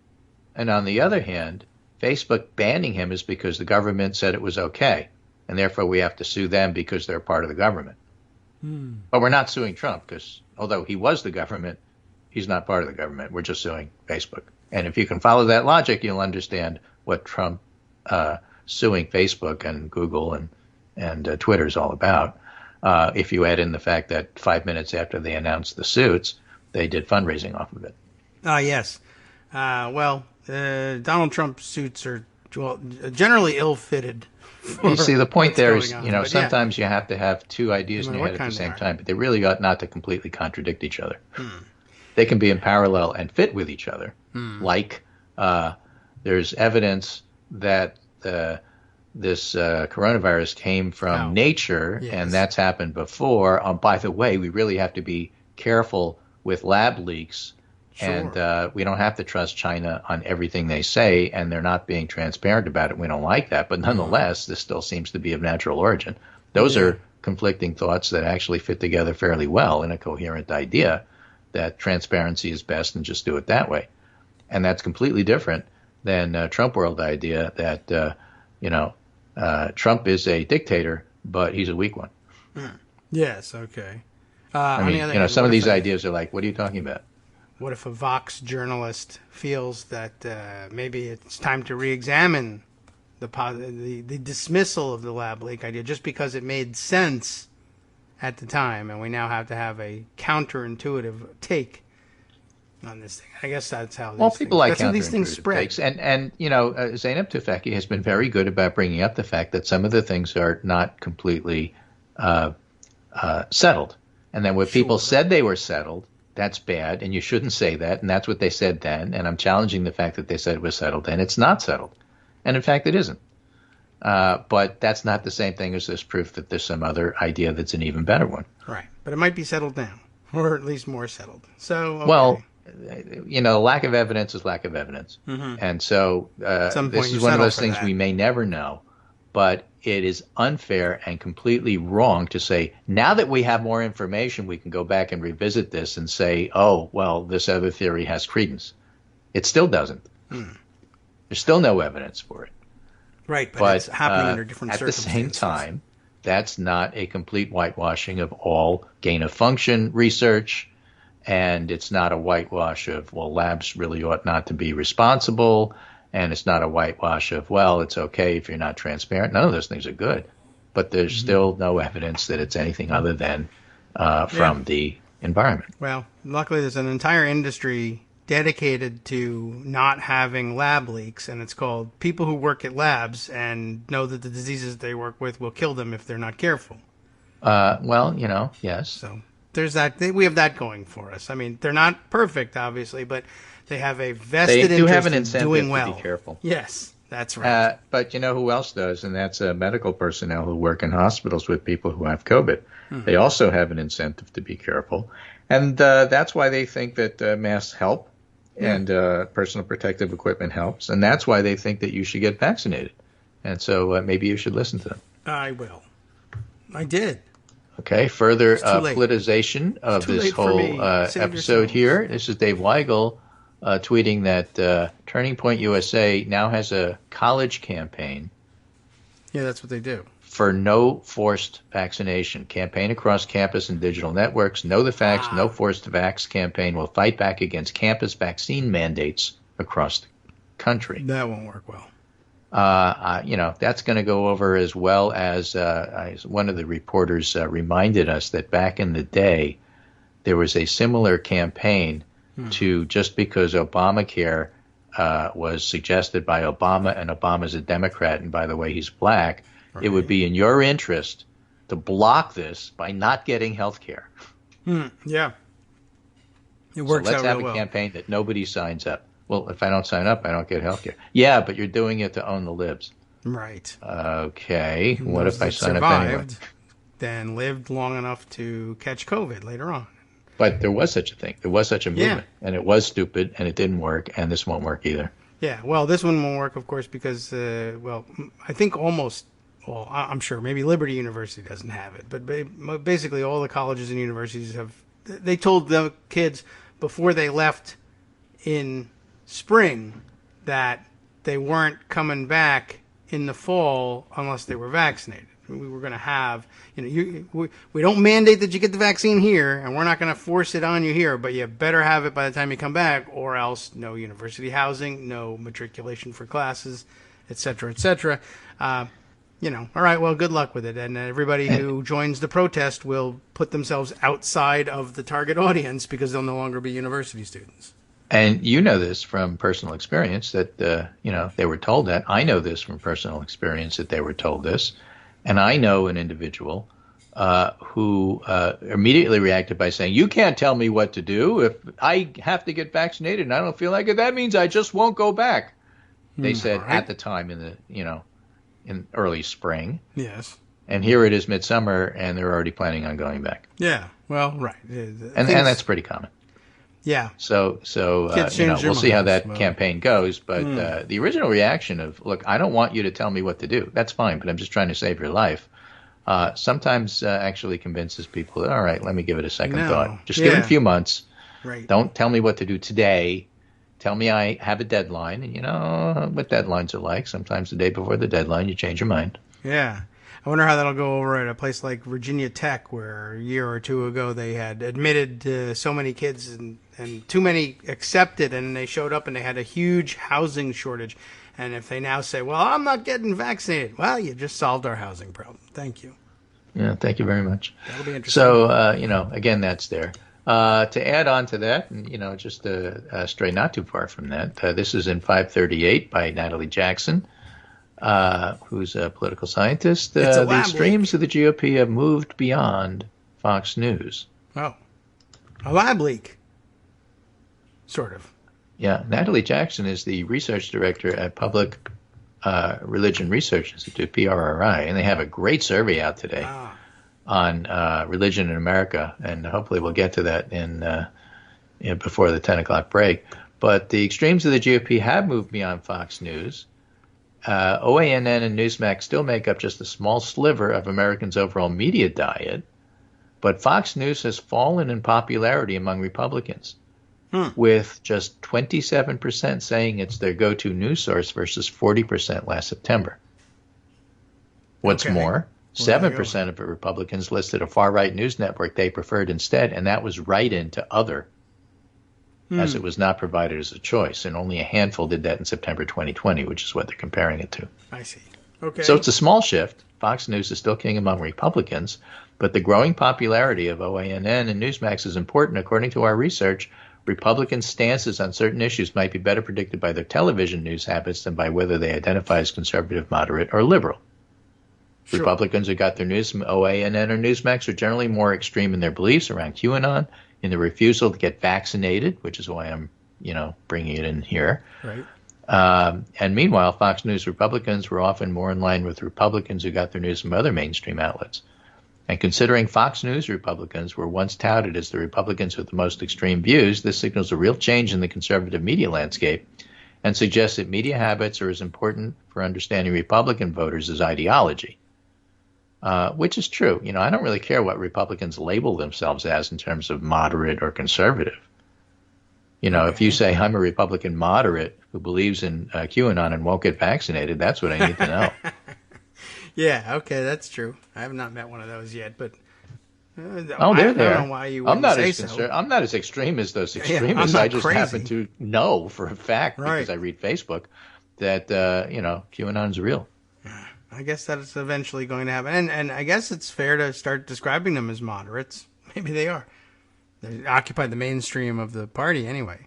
and on the other hand, Facebook banning him is because the government said it was okay, and therefore we have to sue them because they're part of the government. But we're not suing Trump because, although he was the government, he's not part of the government. We're just suing Facebook. And if you can follow that logic, you'll understand what Trump suing Facebook and Google and Twitter is all about. If you add in the fact that 5 minutes after they announced the suits, they did fundraising off of it. Yes. Donald Trump's suits are generally ill-fitted. You see, the point there is, on, sometimes you have to have two ideas in your head at the same time, but they really ought not to completely contradict each other. They can be in parallel and fit with each other. Like there's evidence that this coronavirus came from nature, and that's happened before. By the way, we really have to be careful with lab leaks. Sure. And we don't have to trust China on everything they say, and they're not being transparent about it. We don't like that. But nonetheless, this still seems to be of natural origin. Those are conflicting thoughts that actually fit together fairly well in a coherent idea that transparency is best and just do it that way. And that's completely different than Trump world idea that, Trump is a dictator, but he's a weak one. Yes, okay. Some of these ideas are like, what are you talking about? What if a Vox journalist feels that maybe it's time to re-examine the dismissal of the lab leak idea just because it made sense at the time, and we now have to have a counterintuitive take on this thing? I guess that's how. People like these things spread. Takes. And Zeynep Tufekci has been very good about bringing up the fact that some of the things are not completely settled, and then when people said they were settled, that's bad, and you shouldn't say that, and that's what they said then, and I'm challenging the fact that they said it was settled, and it's not settled. And in fact, it isn't. But that's not the same thing as this proof that there's some other idea that's an even better one. Right. But it might be settled now, or at least more settled. So, okay. Well, lack of evidence is lack of evidence. And so this is one of those things we may never know, but it is unfair and completely wrong to say, now that we have more information, we can go back and revisit this and say, oh, well, this other theory has credence. It still doesn't. There's still no evidence for it. Right, but it's happening under different at circumstances. At the same time, that's not a complete whitewashing of all gain-of-function research, and it's not a whitewash of, well, labs really ought not to be responsible, and it's not a whitewash of, well, it's okay if you're not transparent. None of those things are good, but there's still no evidence that it's anything other than from the environment. Well, luckily there's an entire industry dedicated to not having lab leaks, and it's called People Who Work at Labs and Know That the Diseases they work with will kill them if they're not careful. Yes. So there's that. We have that going for us. I mean, they're not perfect, obviously, but they have a vested They do have an interest in incentive doing to well. be careful. Yes, that's right. But you know who else does, and that's medical personnel who work in hospitals with people who have COVID. They also have an incentive to be careful, and that's why they think that masks help and personal protective equipment helps, and that's why they think that you should get vaccinated. And so maybe you should listen to them. I will. I did. Okay, further late. politicization of this whole episode here. This is Dave Weigel tweeting that Turning Point USA now has a college campaign. Yeah, that's what they do. For no forced vaccination. Campaign across campus and digital networks. Know the facts, no forced vax campaign will fight back against campus vaccine mandates across the country. That won't work well. That's going to go over as well as one of the reporters reminded us that back in the day, there was a similar campaign to just because Obamacare was suggested by Obama, and Obama's a Democrat, and by the way, he's black, it would be in your interest to block this by not getting health care. Yeah. It works so let's out have real a well. campaign that nobody signs up. Well, if I don't sign up, I don't get health care. Yeah, but you're doing it to own the libs. Right. Okay. What if I Those that sign up anyway? survived, then lived long enough to catch COVID later on. But there was such a thing. There was such a movement. And it was stupid, and it didn't work, and this won't work either. Yeah, well, this one won't work, of course, because, I think I'm sure, maybe Liberty University doesn't have it, but basically all the colleges and universities they told the kids before they left in spring that they weren't coming back in the fall unless they were vaccinated. We were going to have, we don't mandate that you get the vaccine here, and we're not going to force it on you here, but you better have it by the time you come back, or else no university housing, no matriculation for classes, et cetera, et cetera. All right, well, good luck with it. And everybody who joins the protest will put themselves outside of the target audience because they'll no longer be university students. And you know this from personal experience that, they were told that. I know this from personal experience that they were told this. And I know an individual who immediately reacted by saying, you can't tell me what to do. If I have to get vaccinated and I don't feel like it, that means I just won't go back. They said at the time in early spring. Yes. And here it is midsummer, and they're already planning on going back. Yeah, well, right. And that's pretty common. Yeah. So we'll see how that campaign goes. But the original reaction of, look, I don't want you to tell me what to do. That's fine, but I'm just trying to save your life. Sometimes actually convinces people that, all right, let me give it a second thought. Just give it a few months. Right. Don't tell me what to do today. Tell me I have a deadline. And you know what deadlines are like. Sometimes the day before the deadline, you change your mind. Yeah. I wonder how that'll go over at a place like Virginia Tech, where a year or two ago they had admitted so many kids and too many accepted, and they showed up and they had a huge housing shortage. And if they now say, well, I'm not getting vaccinated, well, you just solved our housing problem. Thank you. Yeah, thank you very much. That'll be interesting. So, again, that's there. To add on to that, and, just stray not too far from that, this is in 538 by Natalie Jackson. Who's a political scientist. The streams of the GOP have moved beyond Fox News. Oh. A lab leak. Sort of. Yeah. Natalie Jackson is the research director at Public Religion Research Institute, PRRI, and they have a great survey out today on religion in America, and hopefully we'll get to that before the 10 o'clock break. But the extremes of the GOP have moved beyond Fox News. OANN and Newsmax still make up just a small sliver of Americans' overall media diet, but Fox News has fallen in popularity among Republicans, with just 27% saying it's their go-to news source versus 40% last September. What's more, 7% of the Republicans listed a far-right news network they preferred instead, and that was right into other, as it was not provided as a choice, and only a handful did that in September 2020, which is what they're comparing it to. I see. Okay. So it's a small shift. Fox News is still king among Republicans, but the growing popularity of OANN and Newsmax is important. According to our research, Republicans' stances on certain issues might be better predicted by their television news habits than by whether they identify as conservative, moderate, or liberal. Sure. Republicans who got their news from OANN or Newsmax are generally more extreme in their beliefs around QAnon, in the refusal to get vaccinated, which is why I'm, bringing it in here. Right. And meanwhile, Fox News Republicans were often more in line with Republicans who got their news from other mainstream outlets. And considering Fox News Republicans were once touted as the Republicans with the most extreme views, this signals a real change in the conservative media landscape and suggests that media habits are as important for understanding Republican voters as ideology. Which is true. I don't really care what Republicans label themselves as in terms of moderate or conservative. If you say I'm a Republican moderate who believes in QAnon and won't get vaccinated, that's what I need to know. Yeah, okay, that's true. I have not met one of those yet, but they're there. I don't know why you wouldn't say so. I'm not as extreme as those extremists. I just happen to know for a fact, because I read Facebook, that QAnon's real. I guess that's eventually going to happen. And I guess it's fair to start describing them as moderates. Maybe they are. They occupy the mainstream of the party anyway.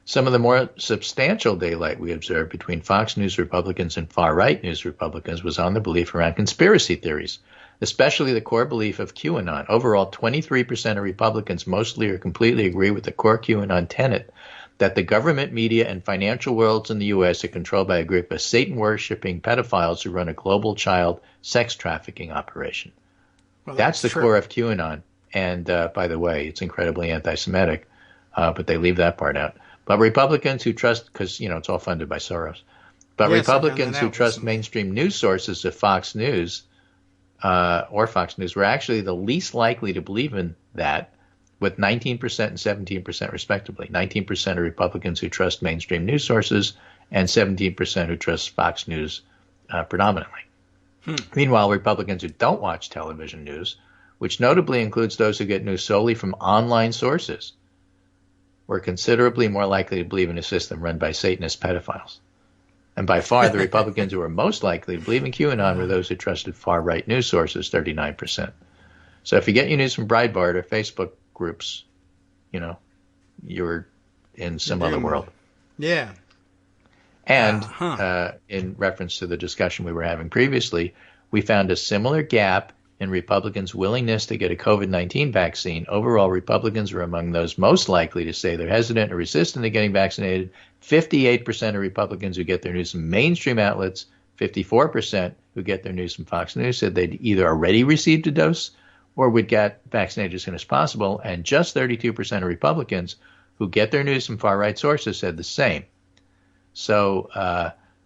Some of the more substantial daylight we observed between Fox News Republicans and far-right news Republicans was on the belief around conspiracy theories, especially the core belief of QAnon. Overall, 23% of Republicans mostly or completely agree with the core QAnon tenet that the government, media, and financial worlds in the U.S. are controlled by a group of Satan-worshipping pedophiles who run a global child sex trafficking operation. Well, that's the core of QAnon. And by the way, it's incredibly anti-Semitic, but they leave that part out. But Republicans who trust, because, it's all funded by Soros, but yes, Republicans who trust mainstream news sources of Fox News or Fox News were actually the least likely to believe in that, with 19% and 17% respectively. 19% of Republicans who trust mainstream news sources and 17% who trust Fox News predominantly. Meanwhile, Republicans who don't watch television news, which notably includes those who get news solely from online sources, were considerably more likely to believe in a system run by Satanist pedophiles. And by far, the Republicans who were most likely to believe in QAnon were those who trusted far-right news sources, 39%. So if you get your news from Breitbart or Facebook groups, you're in some other world. Yeah. And in reference to the discussion we were having previously, we found a similar gap in Republicans' willingness to get a COVID-19 vaccine. Overall, Republicans are among those most likely to say they're hesitant or resistant to getting vaccinated. 58% of Republicans who get their news from mainstream outlets, 54% who get their news from Fox News said they'd either already received a dose or would get vaccinated as soon as possible. And just 32% of Republicans who get their news from far-right sources said the same. So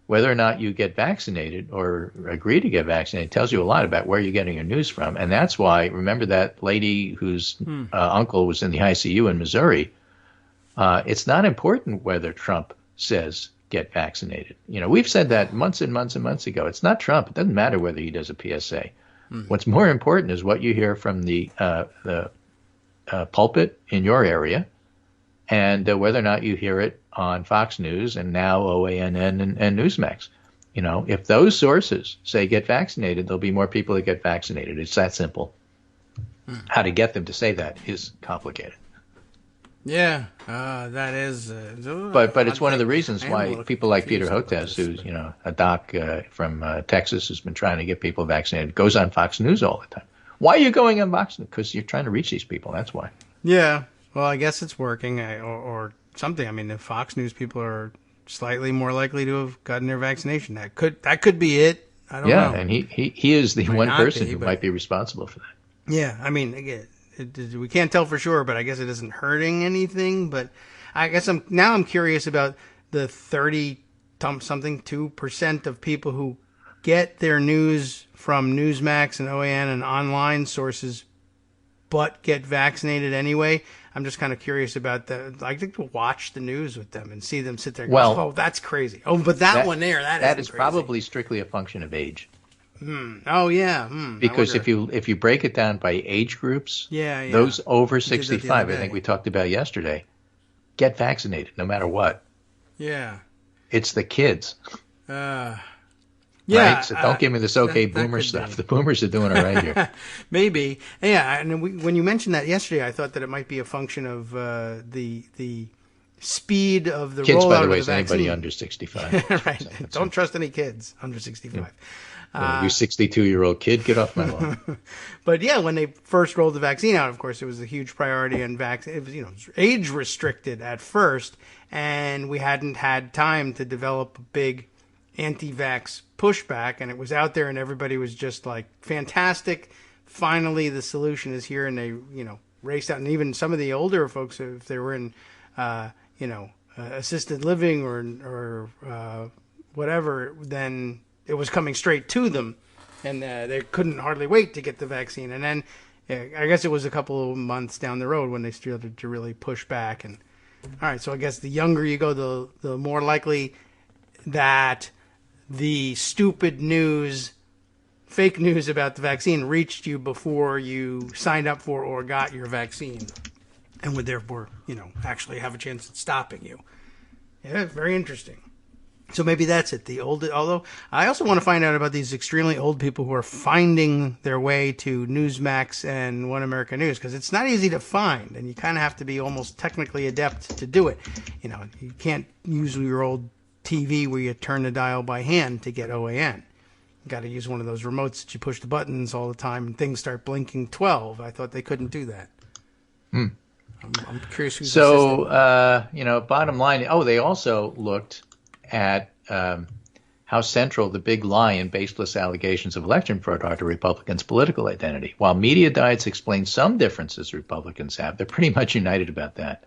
whether or not you get vaccinated or agree to get vaccinated tells you a lot about where you're getting your news from. And that's why, remember that lady whose uncle was in the ICU in Missouri? It's not important whether Trump says get vaccinated. We've said that months and months and months ago. It's not Trump. It doesn't matter whether he does a PSA. What's more important is what you hear from the pulpit in your area, and whether or not you hear it on Fox News and now OANN and Newsmax. If those sources say get vaccinated, there'll be more people that get vaccinated. It's that simple. How to get them to say that is complicated. Yeah, that is. But it's one of the reasons why people like Peter Hotez, who's a doc from Texas who's been trying to get people vaccinated, goes on Fox News all the time. Why are you going on Fox News? Because you're trying to reach these people. That's why. Yeah. Well, I guess it's working, or something. I mean, the Fox News people are slightly more likely to have gotten their vaccination. That could be it. I don't know. Yeah, and he is the one person who might be responsible for that. Yeah, I mean, again, we can't tell for sure, but I guess it isn't hurting anything. But I guess I'm curious about the 2% of people who get their news from Newsmax and OAN and online sources, but get vaccinated anyway. I'm just kind of curious about that. I like to watch the news with them and see them sit there and go, oh, that's crazy. Oh, but that one there, that is crazy. Probably strictly a function of age. Oh, yeah. Because if you break it down by age groups, those over 65, I think we talked about yesterday, get vaccinated no matter what. Yeah. It's the kids. Yeah, right? So don't give me this boomer stuff. Be. The boomers are doing all right here. Maybe. Yeah, and when you mentioned that yesterday, I thought that it might be a function of the speed of the Kids, rollout by the way, of is the vaccine. anybody under 65. Right. Don't trust any kids under 65. You 62-year-old kid, get off my lawn. But yeah, when they first rolled the vaccine out, of course, it was a huge priority, and it was, age restricted at first, and we hadn't had time to develop a big anti-vax pushback, and it was out there, and everybody was just like, fantastic. Finally, the solution is here, and they, raced out, and even some of the older folks, if they were in, assisted living or whatever, then it was coming straight to them, and they couldn't hardly wait to get the vaccine. And then I guess it was a couple of months down the road when they started to really push back. And all right, so I guess the younger you go, the more likely that the stupid news, fake news about the vaccine reached you before you signed up for or got your vaccine, and would therefore, actually have a chance at stopping you. Yeah, very interesting. So maybe that's it. Although I also want to find out about these extremely old people who are finding their way to Newsmax and One America News, because it's not easy to find, and you kind of have to be almost technically adept to do it. You can't use your old TV where you turn the dial by hand to get OAN. You got to use one of those remotes that you push the buttons all the time and things start blinking 12. I thought they couldn't do that. I'm curious who's So, bottom line, they also looked at how central the big lie and baseless allegations of election fraud are to Republicans' political identity. While media diets explain some differences Republicans have, they're pretty much united about that.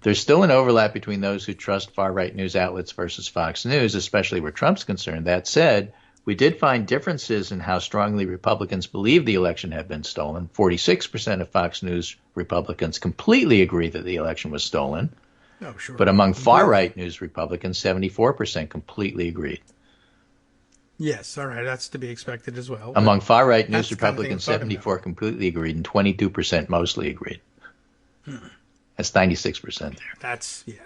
There's still an overlap between those who trust far-right news outlets versus Fox News, especially where Trump's concerned. That said, we did find differences in how strongly Republicans believe the election had been stolen. 46% of Fox News Republicans completely agree that the election was stolen. Oh, sure. But among far-right news Republicans, 74% completely agreed. Yes, all right, that's to be expected as well. Among far-right news the kind of thing Republicans, I'm talking 74 completely agreed, and 22% mostly agreed. That's 96% there.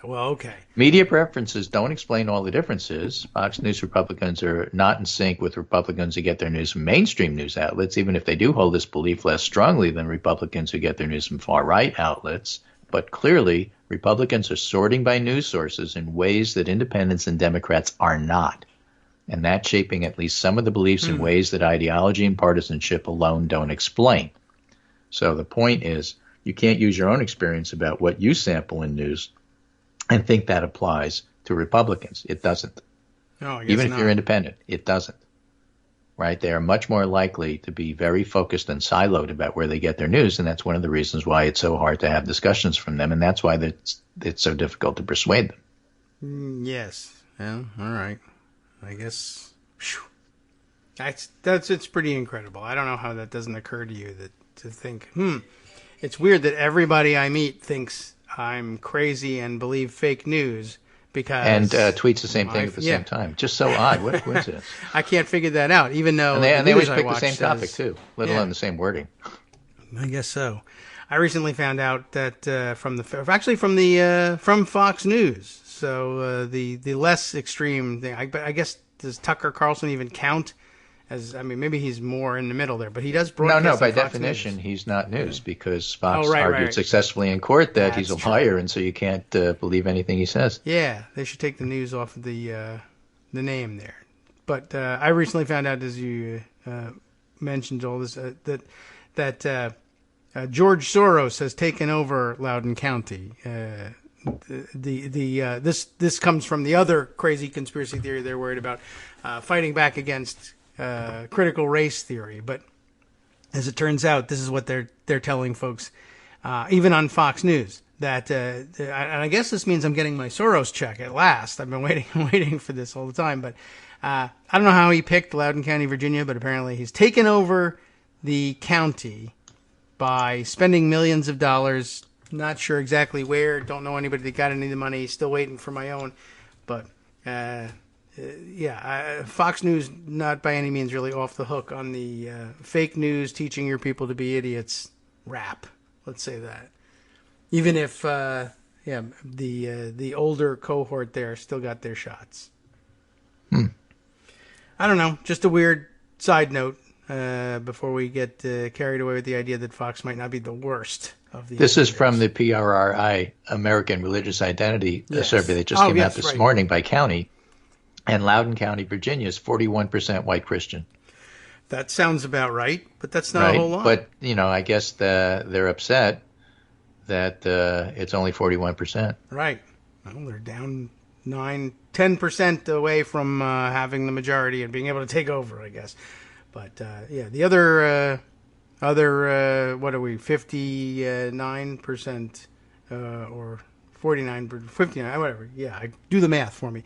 Okay. Media preferences don't explain all the differences. Fox News Republicans are not in sync with Republicans who get their news from mainstream news outlets, even if they do hold this belief less strongly than Republicans who get their news from far-right outlets. But clearly, Republicans are sorting by news sources in ways that independents and Democrats are not. And that's shaping at least some of the beliefs in ways that ideology and partisanship alone don't explain. So the point is, you can't use your own experience about what you sample in news and think that applies to Republicans. It doesn't. No, I guess Even not. if you're independent, it doesn't. Right? They are much more likely to be very focused and siloed about where they get their news, and that's one of the reasons why it's so hard to have discussions from them, and that's why it's so difficult to persuade them. Yes. Yeah, all right. I guess it's pretty incredible. I don't know how that doesn't occur to you to think, it's weird that everybody I meet thinks I'm crazy and believe fake news because and tweets the same thing at the same time. Just so odd. What a coincidence. I can't figure that out, even though and they always I pick the watch same says- topic too, let alone the same wording. I guess so. I recently found out that from Fox News. So the less extreme thing. I guess, does Tucker Carlson even count? Maybe he's more in the middle there, but he does broadcast. No, by on Fox definition, News. he's not news because Fox right, argued right. successfully in court that he's a That's true. liar, and so you can't believe anything he says. Yeah, they should take the news off of the name there. But I recently found out, as you mentioned all this, that George Soros has taken over Loudoun County. This comes from the other crazy conspiracy theory they're worried about, fighting back against critical race theory. But as it turns out, this is what they're telling folks, even on Fox News. That and I guess this means I'm getting my Soros check at last. I've been waiting for this all the time. But I don't know how he picked Loudoun County, Virginia, but apparently he's taken over the county by spending millions of dollars. Not sure exactly where. Don't know anybody that got any of the money. Still waiting for my own. But Fox News not by any means really off the hook on the fake news, teaching your people to be idiots rap. Let's say that. Even if the older cohort there still got their shots. I don't know. Just a weird side note. before we get carried away with the idea that Fox might not be the worst of the. This is from the PRRI American Religious Identity Survey that just came out this morning by county. And Loudoun County, Virginia is 41% white Christian. That sounds about right, but that's not a whole lot. But, I guess they're upset that it's only 41%. Right. Well, they're down 10% away from having the majority and being able to take over, I guess. But, the other, what are we, 59% or 59, 59, whatever. Yeah, do the math for me.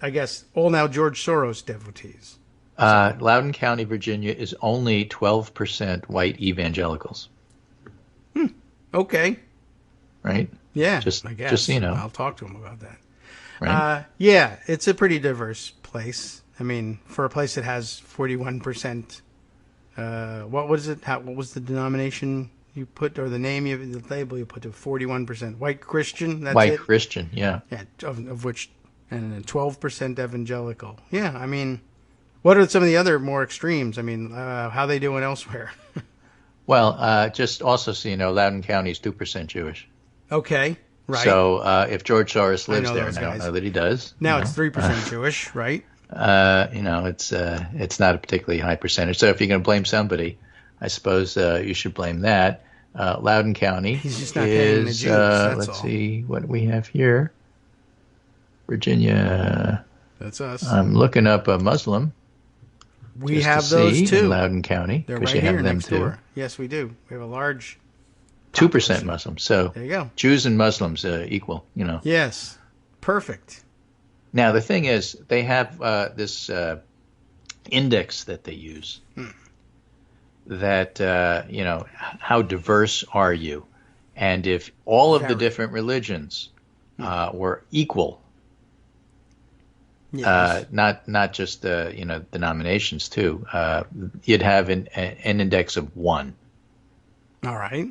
I guess all now George Soros devotees. Loudoun County, Virginia is only 12% white evangelicals. Okay. Right? Yeah, I guess. Just I'll talk to him about that. Right? It's a pretty diverse place. I mean, for a place that has 41%, what was it? What was the denomination you put, or the label you put to 41%? White Christian? That's white it? Christian, yeah. Yeah, of which, and then 12% evangelical. Yeah, I mean, what are some of the other more extremes? I mean, how they doing elsewhere? Well, just also so you know, Loudoun County is 2% Jewish. Okay, right. So if George Soros lives there, and I don't know that he does. Now it's 3% Jewish, right? It's not a particularly high percentage. So if you're going to blame somebody, I suppose you should blame that. Loudoun County He's just not paying the Jews, that's let's all. see what we have here. Virginia. That's us. I'm looking up a Muslim. We have those too in Loudoun County. They're right you have here them next too. door. Yes, we do. We have a large 2% Muslims. So there you go. Jews and Muslims equal. Yes, perfect. Now the thing is, they have this index that they use. That how diverse are you? And if all of the different religions were equal. Yes. Not just denominations too. You'd have an index of 1. All right.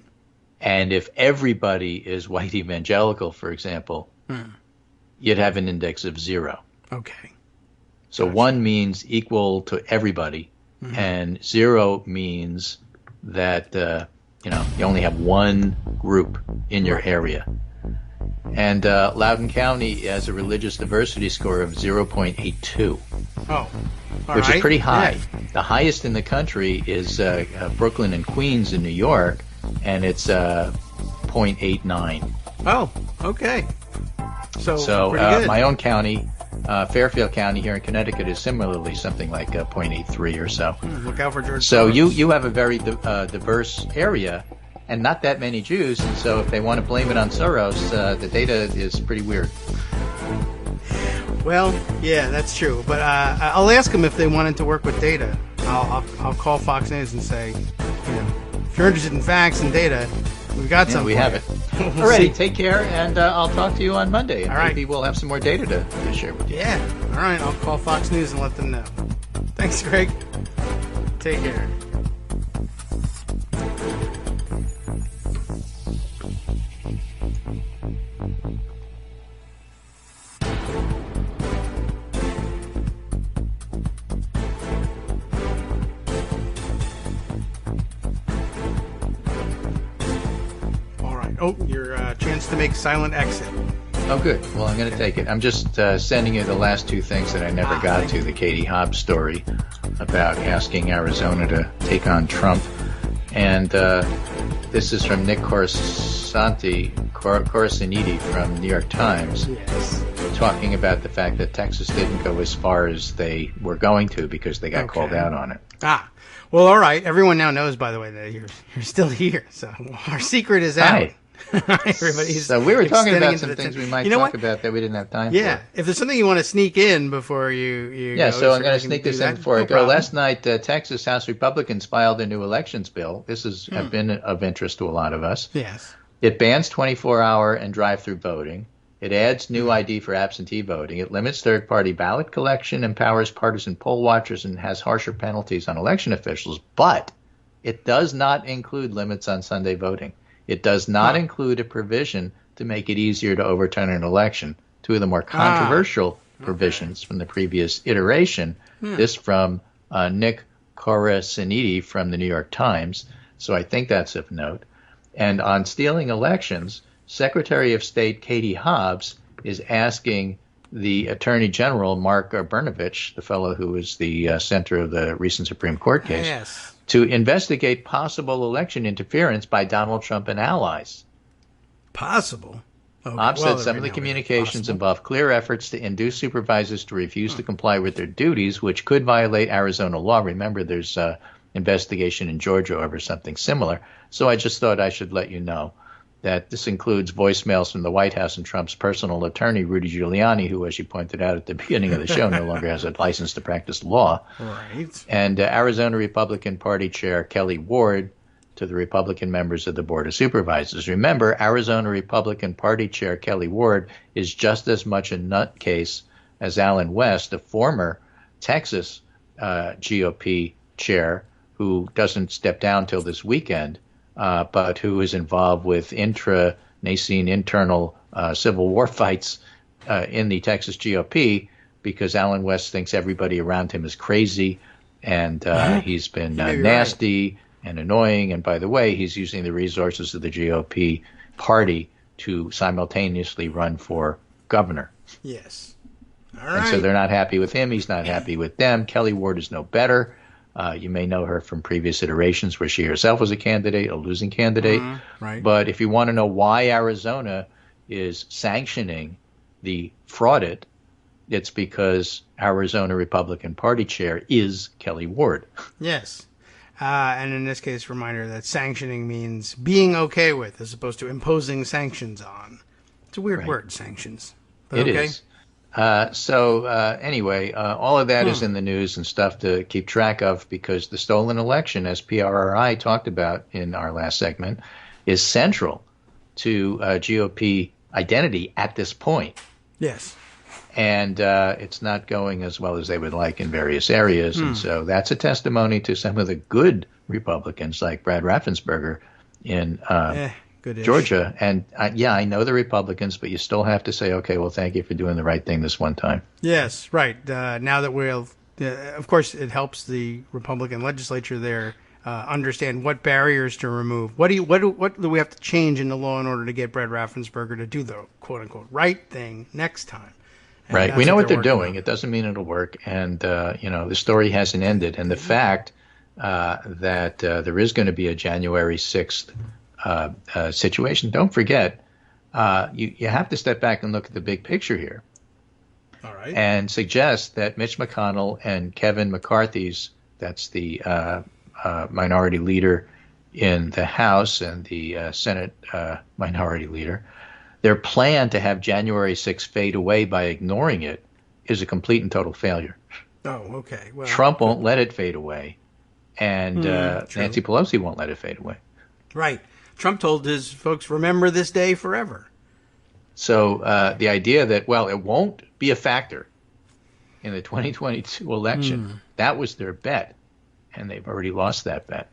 And if everybody is white evangelical, for example, you'd have an index of 0. Okay. So 1 means equal to everybody, and 0 means that you only have one group in your area. And Loudoun County has a religious diversity score of 0.82. Oh, which is pretty high. Yeah. The highest in the country is Brooklyn and Queens in New York, and it's 0.89. Oh, okay. So pretty good. My own county, Fairfield County here in Connecticut, is similarly something like 0.83 or so. Look out for George So Soros. you have a very diverse area. And not that many Jews, and so if they want to blame it on Soros, the data is pretty weird. Well, yeah, that's true. But I'll ask them if they wanted to work with data. I'll call Fox News and say, if you're interested in facts and data, we've got something. We have it. All right, take care, and I'll talk to you on Monday. And all right. Maybe we'll have some more data to share with you. Yeah. All right, I'll call Fox News and let them know. Thanks, Greg. Take care. Oh, your chance to make silent exit. Oh, good. Well, I'm going to take it. I'm just sending you the last 2 things that I never got to. The Katie Hobbs story about asking Arizona to take on Trump. And this is from Nick Corasaniti from New York Times. Yes. Talking about the fact that Texas didn't go as far as they were going to because they got called out on it. Well, all right. Everyone now knows, by the way, that you're still here. So our secret is out. Hi. Everybody's so we were talking about some things we might talk what? about that we didn't have time for. for. If there's something you want to sneak in before you go, so I'm going to sneak sneak this in before I go. Last night, Texas House Republicans filed a new elections bill. This has been of interest to a lot of us. Yes. It bans 24-hour and drive-through voting. It adds new ID for absentee voting. It limits third-party ballot collection, empowers partisan poll watchers, and has harsher penalties on election officials. But it does not include limits on Sunday voting. It does not include a provision to make it easier to overturn an election. 2 of the more controversial provisions from the previous iteration. This from Nick Cora Siniti from the New York Times, so I think that's of note. And on stealing elections, Secretary of State Katie Hobbs is asking the Attorney General, Mark Brnovich, the fellow who was the center of the recent Supreme Court case, to investigate possible election interference by Donald Trump and allies. Possible? Okay. Hobbs said some of the communications involve clear efforts to induce supervisors to refuse to comply with their duties, which could violate Arizona law. Remember, there's an investigation in Georgia over something similar. So I just thought I should let you know that this includes voicemails from the White House and Trump's personal attorney, Rudy Giuliani, who, as you pointed out at the beginning of the show, no longer has a license to practice law. Right. And Arizona Republican Party Chair Kelly Ward to the Republican members of the Board of Supervisors. Remember, Arizona Republican Party Chair Kelly Ward is just as much a nutcase as Alan West, the former Texas GOP chair, who doesn't step down till this weekend, but who is involved with intranacine internal civil war fights in the Texas GOP because Alan West thinks everybody around him is crazy, and he's been nasty and annoying. And by the way, he's using the resources of the GOP party to simultaneously run for governor. Yes. All right. And so they're not happy with him. He's not happy with them. Kelly Ward is no better. You may know her from previous iterations where she herself was a candidate, a losing candidate. Right. But if you want to know why Arizona is sanctioning the fraudit, it's because Arizona Republican Party chair is Kelly Ward. Yes. And in this case, reminder that sanctioning means being okay with as opposed to imposing sanctions on. It's a weird word, sanctions. But it is. Anyway, all of that is in the news and stuff to keep track of because the stolen election, as PRRI talked about in our last segment, is central to GOP identity at this point. Yes. And it's not going as well as they would like in various areas. And so that's a testimony to some of the good Republicans like Brad Raffensperger in Georgia. And I know the Republicans, but you still have to say, okay, well, thank you for doing the right thing this one time. Yes, right. Now that of course, it helps the Republican legislature there understand what barriers to remove. What do we have to change in the law in order to get Brad Raffensperger to do the quote unquote right thing next time? And right. We know what they're doing. It doesn't mean it'll work. And, the story hasn't ended. And the fact that there is going to be a January 6th situation, don't forget, you have to step back and look at the big picture here. All right. And suggest that Mitch McConnell and Kevin McCarthy's, that's the minority leader in the House and the Senate minority leader, their plan to have January 6th fade away by ignoring it is a complete and total failure. Oh, okay. Well, Trump won't let it fade away, and Nancy Pelosi won't let it fade away. Right. Trump told his folks, remember this day forever. So the idea that, well, it won't be a factor in the 2022 election, that was their bet, and they've already lost that bet.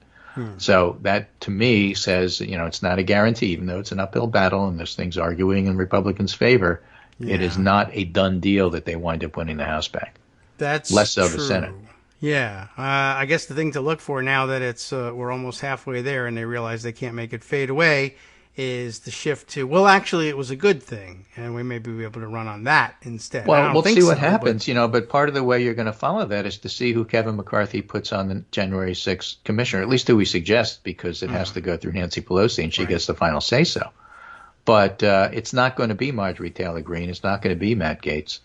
So that, to me, says, it's not a guarantee, even though it's an uphill battle and there's things arguing in Republicans' favor. Yeah. It is not a done deal that they wind up winning the House back. That's less so true. the Senate. Yeah. I guess the thing to look for now that it's we're almost halfway there and they realize they can't make it fade away is the shift to, well, actually, it was a good thing, and we may be able to run on that instead. Well, we'll see what happens, but part of the way you're going to follow that is to see who Kevin McCarthy puts on the January 6th commissioner, at least who we suggest, because it has to go through Nancy Pelosi, and she gets the final say-so. But it's not going to be Marjorie Taylor Greene. It's not going to be Matt Gaetz.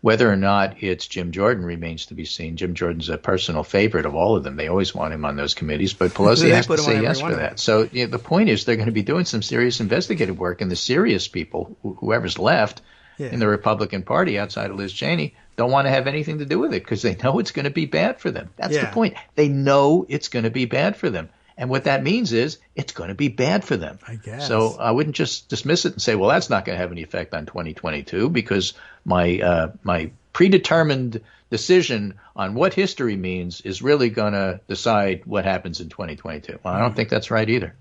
Whether or not it's Jim Jordan remains to be seen. Jim Jordan's a personal favorite of all of them. They always want him on those committees, but Pelosi has to say yes for that. So the point is they're going to be doing some serious investigative work, and the serious people, whoever's left in the Republican Party outside of Liz Cheney, don't want to have anything to do with it because they know it's going to be bad for them. That's the point. They know it's going to be bad for them. And what that means is it's going to be bad for them. I guess. So I wouldn't just dismiss it and say, well, that's not going to have any effect on 2022 because my predetermined decision on what history means is really going to decide what happens in 2022. Well, I don't think that's right either.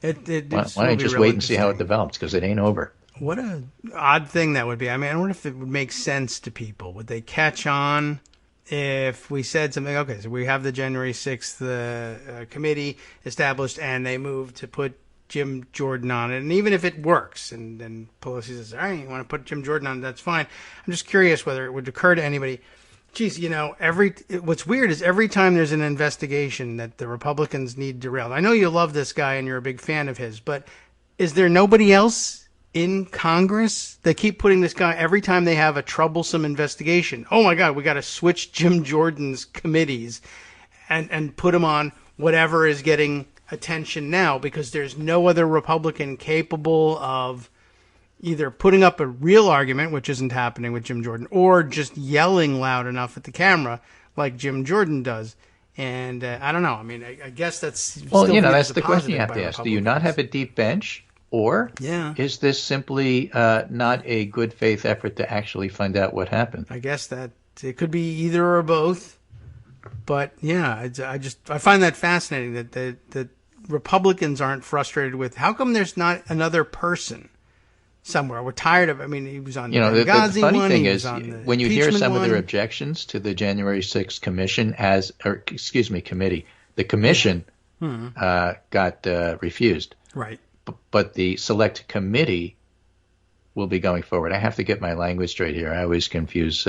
Why don't you just wait and see how it develops because it ain't over. What an odd thing that would be. I mean, I wonder if it would make sense to people. Would they catch on if we said something, okay, so we have the January 6th committee established, and they move to put Jim Jordan on it, and even if it works, and then Pelosi says, all right, you want to put Jim Jordan on it, that's fine. I'm just curious whether it would occur to anybody, geez, what's weird is every time there's an investigation that the Republicans need derailed. I know you love this guy and you're a big fan of his, but is there nobody else in Congress? They keep putting this guy every time they have a troublesome investigation. Oh my God, we got to switch Jim Jordan's committees and put him on whatever is getting attention now, because there's no other Republican capable of either putting up a real argument, which isn't happening with Jim Jordan, or just yelling loud enough at the camera like Jim Jordan does. And I don't know. I mean, I guess that's that's the question you have to ask. Do you not have a deep bench, or is this simply not a good faith effort to actually find out what happened? I guess that it could be either or both. But yeah, I find that fascinating that Republicans aren't frustrated with how come there's not another person somewhere. We're tired of. I mean, he was on the the funny one. Thing is, when you hear some of their objections to the January 6th committee, the commission got refused. Right. But the select committee will be going forward. I have to get my language straight here. I always confuse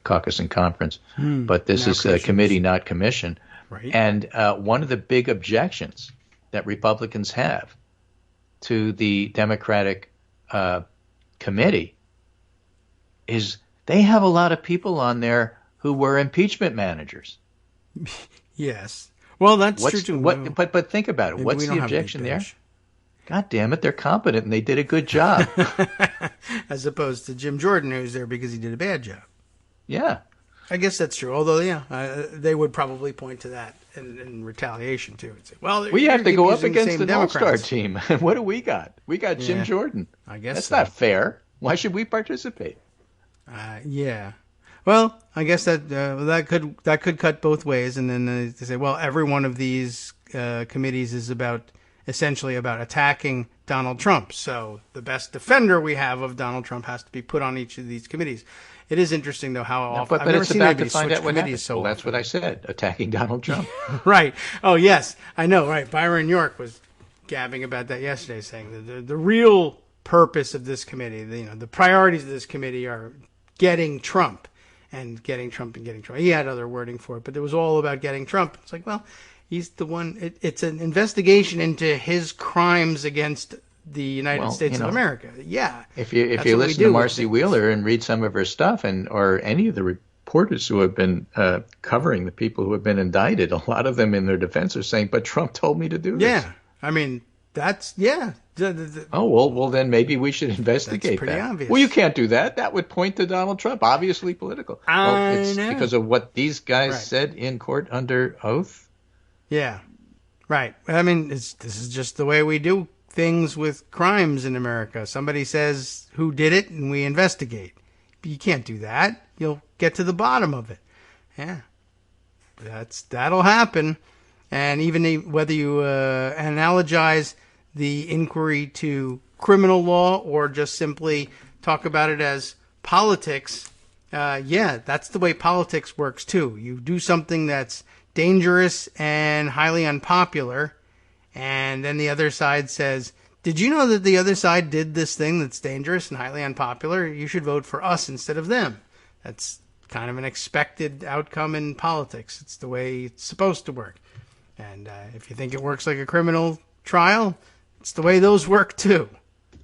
caucus and conference. But this is a committee, not commission. Right. And one of the big objections that Republicans have to the Democratic committee is they have a lot of people on there who were impeachment managers. Yes. Well, that's true too. But think about it. What's the objection there? God damn it, they're competent and they did a good job. As opposed to Jim Jordan, who's there because he did a bad job. Yeah. I guess that's true. Although, they would probably point to that in retaliation too. And say, well, we have to go up against an all-star team. And what do we got? We got Jim Jordan. I guess that's not fair. Why should we participate? Yeah. Well, I guess that could cut both ways. And then they say, well, every one of these committees is essentially about attacking Donald Trump. So the best defender we have of Donald Trump has to be put on each of these committees. It is interesting, though, how often. But it's about to find out what happens. Well, that's what I said, attacking Donald Trump. Right. Oh, yes. I know, right. Byron York was gabbing about that yesterday, saying that the real purpose of this committee, the priorities of this committee are getting Trump and getting Trump and getting Trump. He had other wording for it, but it was all about getting Trump. It's like, well, he's the one. It's an investigation into his crimes against the United States of America. Yeah. If you listen to Marcy Wheeler and read some of her stuff, or any of the reporters who have been covering the people who have been indicted, a lot of them in their defense are saying, "But Trump told me to do this." Yeah. I mean, that's well, then maybe we should investigate that's pretty obvious. Well, you can't do that. That would point to Donald Trump, obviously political. It's know. Because of what these guys said in court under oath. Yeah. Right. I mean, this is just the way we do things with crimes in America. Somebody says who did it, and we investigate. But you can't do that. You'll get to the bottom of it. Yeah, that'll happen. And even whether you analogize the inquiry to criminal law or just simply talk about it as politics, that's the way politics works too. You do something that's dangerous and highly unpopular, and then the other side says, did you know that the other side did this thing that's dangerous and highly unpopular? You should vote for us instead of them. That's kind of an expected outcome in politics. It's the way it's supposed to work. And if you think it works like a criminal trial, it's the way those work too.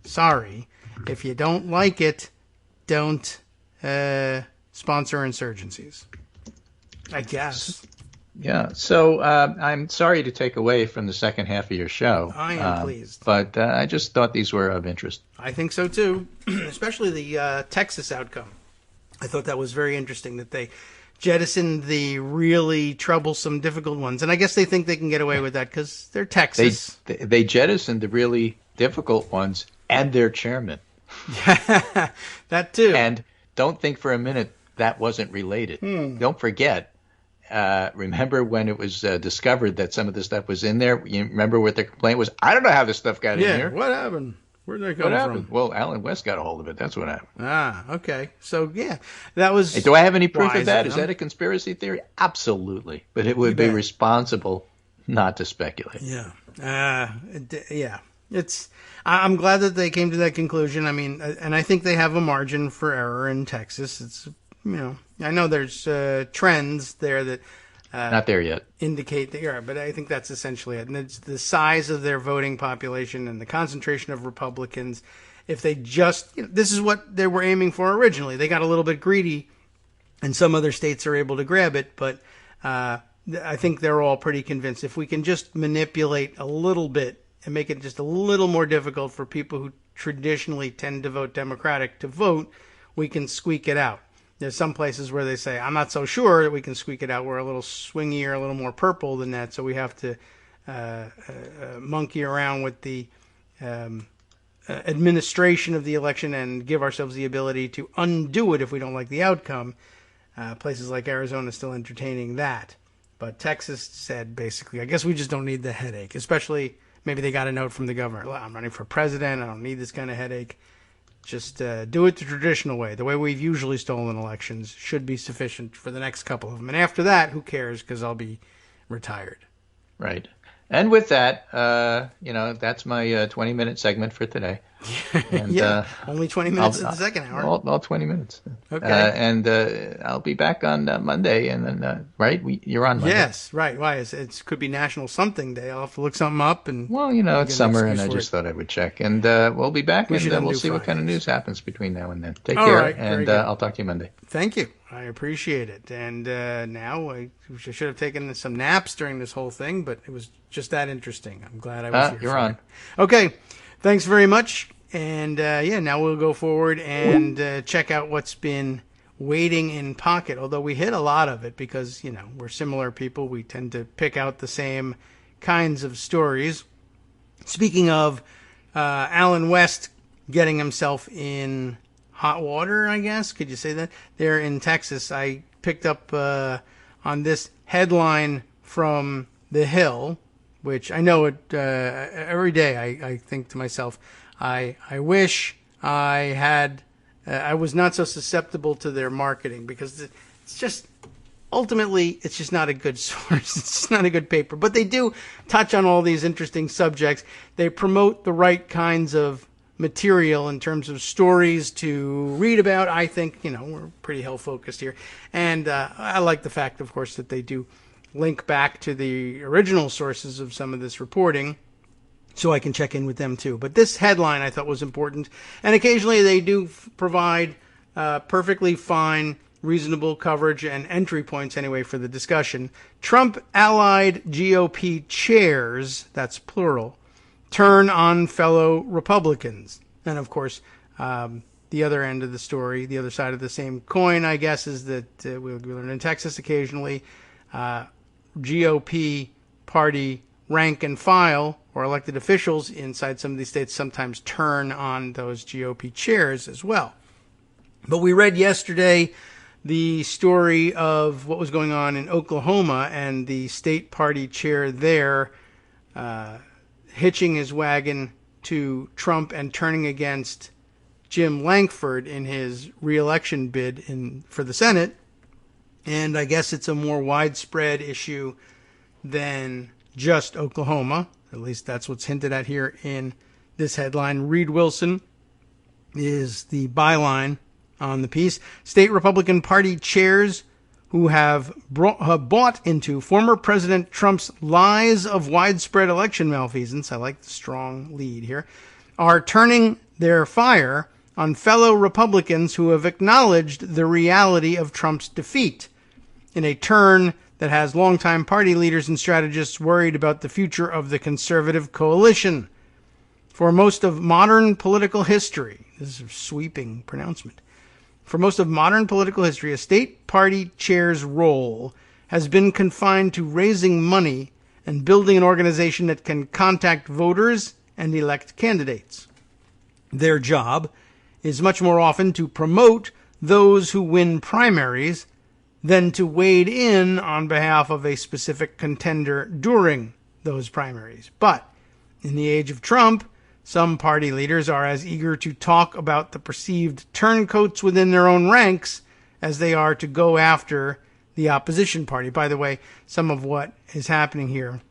Sorry. If you don't like it, don't sponsor insurgencies. I guess. Yeah, so I'm sorry to take away from the second half of your show. I am pleased. But I just thought these were of interest. I think so, too, especially the Texas outcome. I thought that was very interesting that they jettisoned the really troublesome, difficult ones. And I guess they think they can get away with that because they're Texas. They jettisoned the really difficult ones and their chairman. Yeah, that too. And don't think for a minute that wasn't related. Don't forget. Remember when it was discovered that some of the stuff was in there? You remember what the complaint was? I don't know how this stuff got in here. What happened? Where'd that What come happened? from? Well, Alan West got a hold of it. That's what happened. Ah, okay. So, yeah, that was... Hey, do I have any proof wise of that? of Is them. that a conspiracy theory? Absolutely. But it would You be bet. responsible not to speculate. Yeah. Yeah. I'm glad that they came to that conclusion. I mean, and I think they have a margin for error in Texas. It's, I know there's trends there that Not there yet. indicate that you're, but I think that's essentially it. And it's the size of their voting population and the concentration of Republicans. If they just, this is what they were aiming for originally. They got a little bit greedy, and some other states are able to grab it, but I think they're all pretty convinced. If we can just manipulate a little bit and make it just a little more difficult for people who traditionally tend to vote Democratic to vote, we can squeak it out. There's some places where they say, I'm not so sure that we can squeak it out. We're a little swingier, a little more purple than that, so we have to monkey around with the administration of the election and give ourselves the ability to undo it if we don't like the outcome. Places like Arizona still entertaining that. But Texas said, basically, I guess we just don't need the headache, especially maybe they got a note from the governor. I'm running for president. I don't need this kind of headache. Just do it the traditional way. The way we've usually stolen elections should be sufficient for the next couple of them. And after that, who cares? Because I'll be retired. Right. And with that, that's my 20-minute segment for today. And, yeah, only 20 minutes in the second hour. All 20 minutes. Okay. And I'll be back on Monday, and then right, you're on Monday. Yes, right. Why? It could be National Something Day. I'll have to look something up. And well, it's summer, and I just thought I would check. And we'll be back, and we'll see what kind of news happens between now and then. Take care, right, and I'll talk to you Monday. Thank you. I appreciate it. And now I should have taken some naps during this whole thing, but it was just that interesting. I'm glad I was here. You're on. Okay. Thanks very much. And now we'll go forward and check out what's been waiting in pocket. Although we hit a lot of it because, we're similar people. We tend to pick out the same kinds of stories. Speaking of Alan West getting himself in hot water, I guess. Could you say that? There in Texas, I picked up on this headline from The Hill, which I know every day I think to myself, I wish I was not so susceptible to their marketing, because it's just, ultimately, it's just not a good source. It's just not a good paper. But they do touch on all these interesting subjects. They promote the right kinds of material in terms of stories to read about. I think, we're pretty health-focused here. And I like the fact, of course, that they do link back to the original sources of some of this reporting, so I can check in with them too. But this headline I thought was important. And occasionally they do provide perfectly fine, reasonable coverage and entry points anyway for the discussion. Trump-allied GOP chairs, that's plural, turn on fellow Republicans. And of course, the other end of the story, the other side of the same coin, I guess, is that we learn in Texas occasionally, GOP party rank and file or elected officials inside some of these states sometimes turn on those GOP chairs as well. But we read yesterday the story of what was going on in Oklahoma and the state party chair there hitching his wagon to Trump and turning against Jim Lankford in his re-election bid for the Senate. And I guess it's a more widespread issue than just Oklahoma. At least that's what's hinted at here in this headline. Reed Wilson is the byline on the piece. State Republican Party chairs who have bought into former President Trump's lies of widespread election malfeasance, I like the strong lead here, are turning their fire on fellow Republicans who have acknowledged the reality of Trump's defeat, in a turn that has longtime party leaders and strategists worried about the future of the conservative coalition. For most of modern political history, this is a sweeping pronouncement, for most of modern political history, a state party chair's role has been confined to raising money and building an organization that can contact voters and elect candidates. Their job is much more often to promote those who win primaries than to wade in on behalf of a specific contender during those primaries. But in the age of Trump, some party leaders are as eager to talk about the perceived turncoats within their own ranks as they are to go after the opposition party. By the way, some of what is happening here,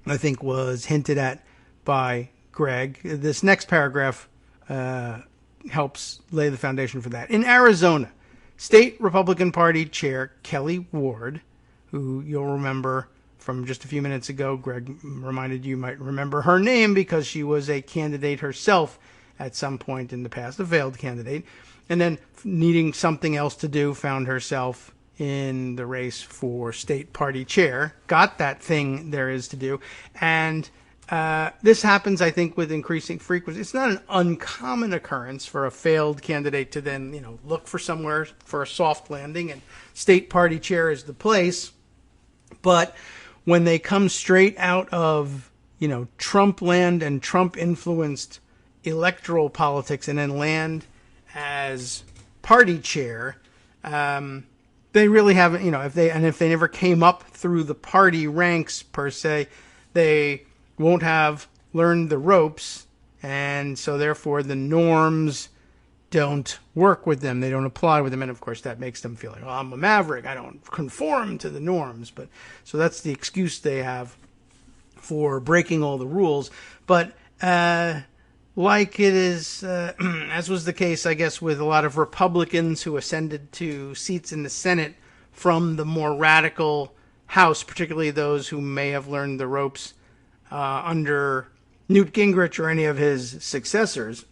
I think, was hinted at by Greg. This next paragraph helps lay the foundation for that. In Arizona, State Republican Party Chair Kelly Ward, who you'll remember from just a few minutes ago, Greg reminded you might remember her name because she was a candidate herself at some point in the past, a failed candidate, and then needing something else to do, found herself in the race for state party chair, got that thing there is to do, and this happens, I think, with increasing frequency. It's not an uncommon occurrence for a failed candidate to then, look for somewhere for a soft landing, and state party chair is the place. But when they come straight out of, Trump land and Trump influenced electoral politics and then land as party chair, they really haven't, if they never came up through the party ranks per se, they won't have learned the ropes, and so therefore the norms don't work with them. They don't apply with them, and of course that makes them feel like, I'm a maverick, I don't conform to the norms. But so that's the excuse they have for breaking all the rules. But like it is, as was the case, I guess, with a lot of Republicans who ascended to seats in the Senate from the more radical House, particularly those who may have learned the ropes under Newt Gingrich or any of his successors,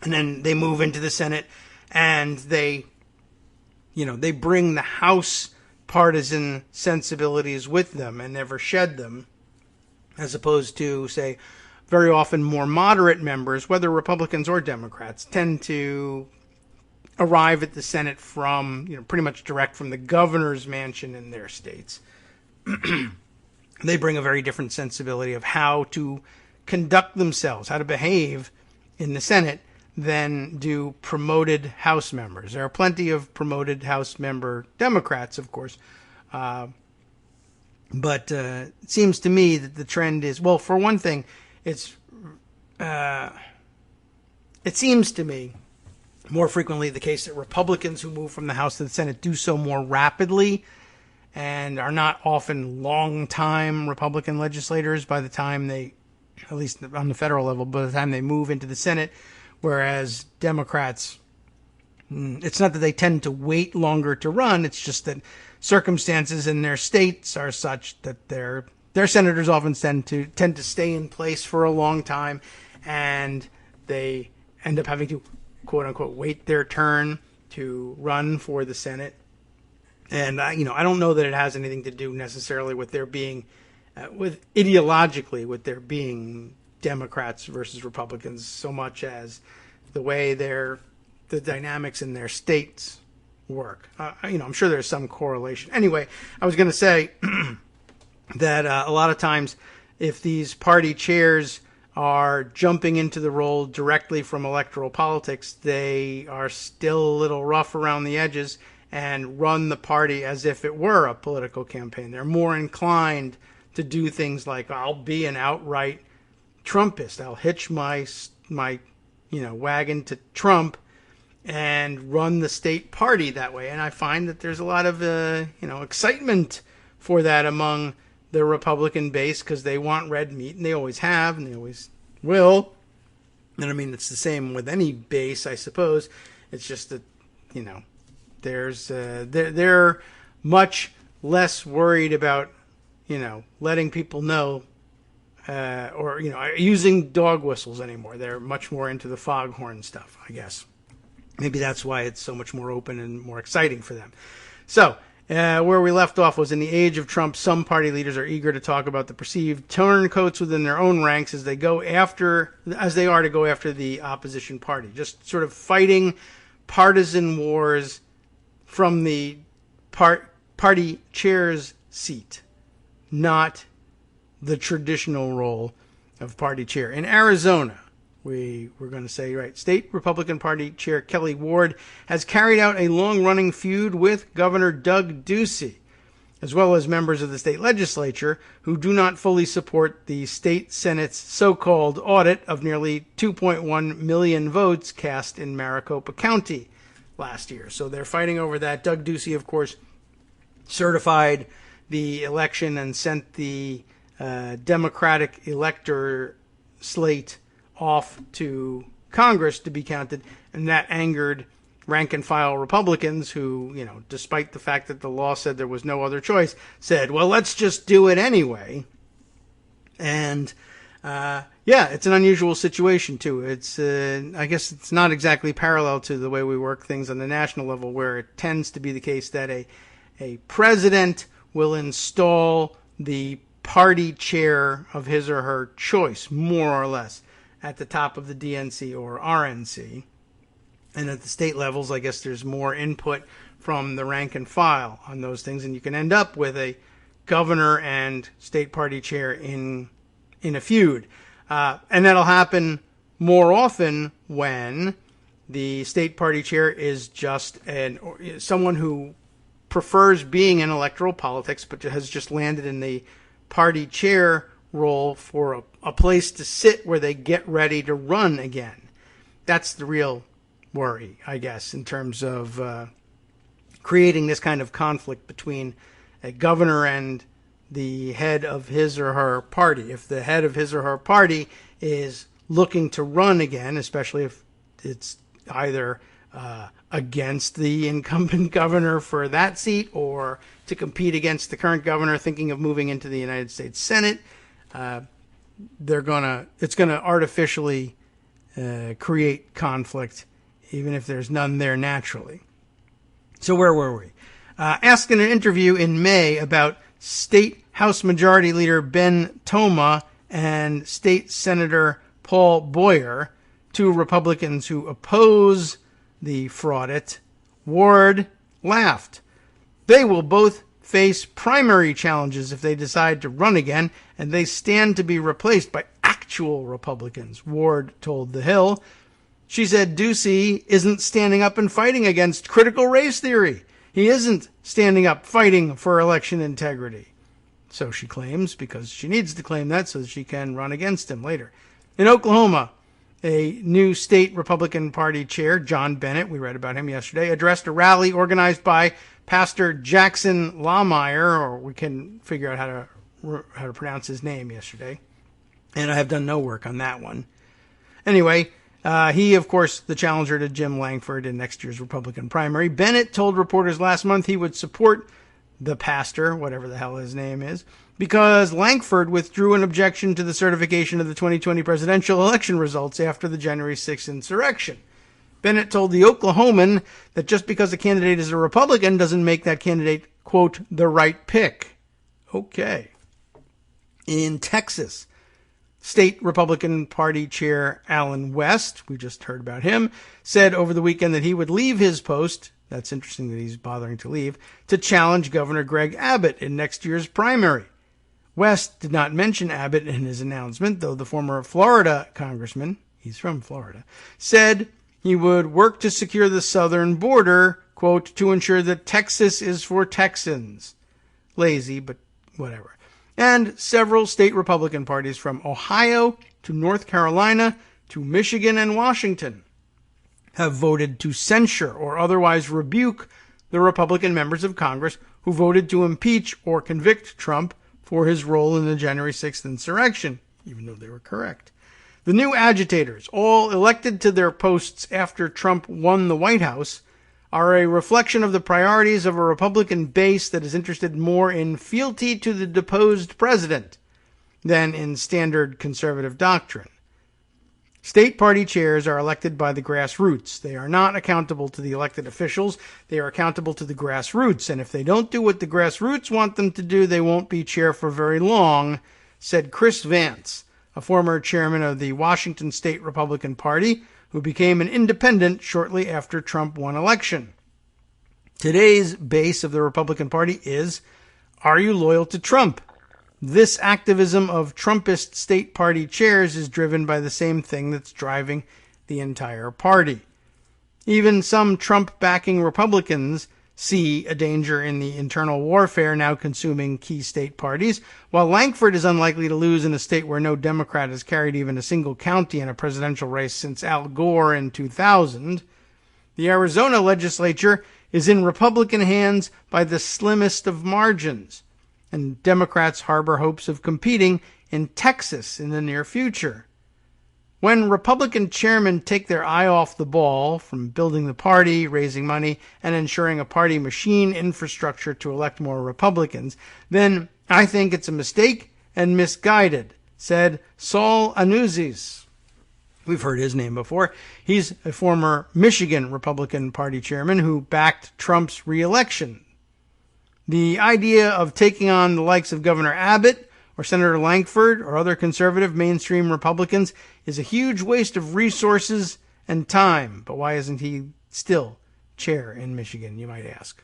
and then they move into the Senate and they bring the House partisan sensibilities with them and never shed them, as opposed to, say, very often more moderate members, whether Republicans or Democrats, tend to arrive at the Senate from, pretty much direct from the governor's mansion in their states. They bring a very different sensibility of how to conduct themselves, how to behave in the Senate than do promoted House members. There are plenty of promoted House member Democrats, of course, but it seems to me that the trend is, well, for one thing, it seems to me more frequently the case that Republicans who move from the House to the Senate do so more rapidly and are not often long-time Republican legislators by the time they, at least on the federal level, by the time they move into the Senate, whereas Democrats, it's not that they tend to wait longer to run, it's just that circumstances in their states are such that their senators often tend to stay in place for a long time, and they end up having to, quote-unquote, wait their turn to run for the Senate. And, I don't know that it has anything to do necessarily with their being, ideologically, with their being Democrats versus Republicans, so much as the way the dynamics in their states work. I'm sure there's some correlation. Anyway, I was going to say that a lot of times if these party chairs are jumping into the role directly from electoral politics, they are still a little rough around the edges and run the party as if it were a political campaign. They're more inclined to do things like, I'll be an outright Trumpist. I'll hitch my wagon to Trump and run the state party that way. And I find that there's a lot of, excitement for that among the Republican base because they want red meat, and they always have, and they always will. And I mean, it's the same with any base, I suppose. It's just that, they're much less worried about, letting people know, or using dog whistles anymore. They're much more into the foghorn stuff, I guess. Maybe that's why it's so much more open and more exciting for them. So, where we left off was in the age of Trump, some party leaders are eager to talk about the perceived turncoats within their own ranks as they are to go after the opposition party. Just sort of fighting partisan wars from the party chair's seat, not the traditional role of party chair. In Arizona, we're going to say, State Republican Party Chair Kelly Ward has carried out a long-running feud with Governor Doug Ducey. as well as members of the state legislature who do not fully support the state Senate's so-called audit of nearly 2.1 million votes cast in Maricopa County last year. So they're fighting over that. Doug Ducey, of course, certified the election and sent the Democratic elector slate off to Congress to be counted, and that angered rank-and-file Republicans who, despite the fact that the law said there was no other choice, said, well, let's just do it anyway. And, it's an unusual situation, too. It's, I guess it's not exactly parallel to the way we work things on the national level, where it tends to be the case that a president will install the party chair of his or her choice, more or less, at the top of the DNC or RNC. And at the state levels, I guess there's more input from the rank and file on those things, and you can end up with a governor and state party chair in a feud. And that'll happen more often when the state party chair is just someone who prefers being in electoral politics, but has just landed in the party chair role for a place to sit where they get ready to run again. That's the real worry, I guess, in terms of creating this kind of conflict between a governor and the head of his or her party. If the head of his or her party is looking to run again, especially if it's either against the incumbent governor for that seat or to compete against the current governor thinking of moving into the United States Senate, it's gonna artificially create conflict, even if there's none there naturally. So where were we? Asked in an interview in May about State House Majority Leader Ben Toma and State Senator Paul Boyer, two Republicans who oppose the fraudit, Ward laughed. They will both face primary challenges if they decide to run again, and they stand to be replaced by actual Republicans, Ward told The Hill. She said Ducey isn't standing up and fighting against critical race theory. He isn't standing up fighting for election integrity. So she claims, because she needs to claim that so that she can run against him later. In Oklahoma, a new state Republican Party chair, John Bennett, we read about him yesterday, addressed a rally organized by Pastor Jackson Lahmeyer, or we can figure out how to pronounce his name yesterday. And I have done no work on that one. Anyway, he, of course, the challenger to Jim Langford in next year's Republican primary. Bennett told reporters last month he would support the pastor, whatever the hell his name is, because Langford withdrew an objection to the certification of the 2020 presidential election results after the January 6th insurrection. Bennett told the Oklahoman that just because a candidate is a Republican doesn't make that candidate, quote, the right pick. Okay. In Texas, State Republican Party Chair Alan West, we just heard about him, said over the weekend that he would leave his post, that's interesting that he's bothering to leave, to challenge Governor Greg Abbott in next year's primary. West did not mention Abbott in his announcement, though the former Florida congressman, he's from Florida, said he would work to secure the southern border, quote, to ensure that Texas is for Texans. Lazy, but whatever. And several state Republican parties from Ohio to North Carolina to Michigan and Washington have voted to censure or otherwise rebuke the Republican members of Congress who voted to impeach or convict Trump for his role in the January 6th insurrection, even though they were correct. The new agitators, all elected to their posts after Trump won the White House, are a reflection of the priorities of a Republican base that is interested more in fealty to the deposed president than in standard conservative doctrine. State party chairs are elected by the grassroots. They are not accountable to the elected officials. They are accountable to the grassroots. And if they don't do what the grassroots want them to do, they won't be chair for very long, said Chris Vance, a former chairman of the Washington State Republican Party, who became an independent shortly after Trump won election. Today's base of the Republican Party is, are you loyal to Trump? This activism of Trumpist state party chairs is driven by the same thing that's driving the entire party. Even some Trump-backing Republicans see a danger in the internal warfare now consuming key state parties, while Lankford is unlikely to lose in a state where no Democrat has carried even a single county in a presidential race since Al Gore in 2000. The Arizona legislature is in Republican hands by the slimmest of margins, and Democrats harbor hopes of competing in Texas in the near future. When Republican chairmen take their eye off the ball from building the party, raising money, and ensuring a party machine infrastructure to elect more Republicans, then I think it's a mistake and misguided, said Saul Anuzis. We've heard his name before. He's a former Michigan Republican Party chairman who backed Trump's re-election. The idea of taking on the likes of Governor Abbott or Senator Lankford or other conservative mainstream Republicans is a huge waste of resources and time. But why isn't he still chair in Michigan, you might ask?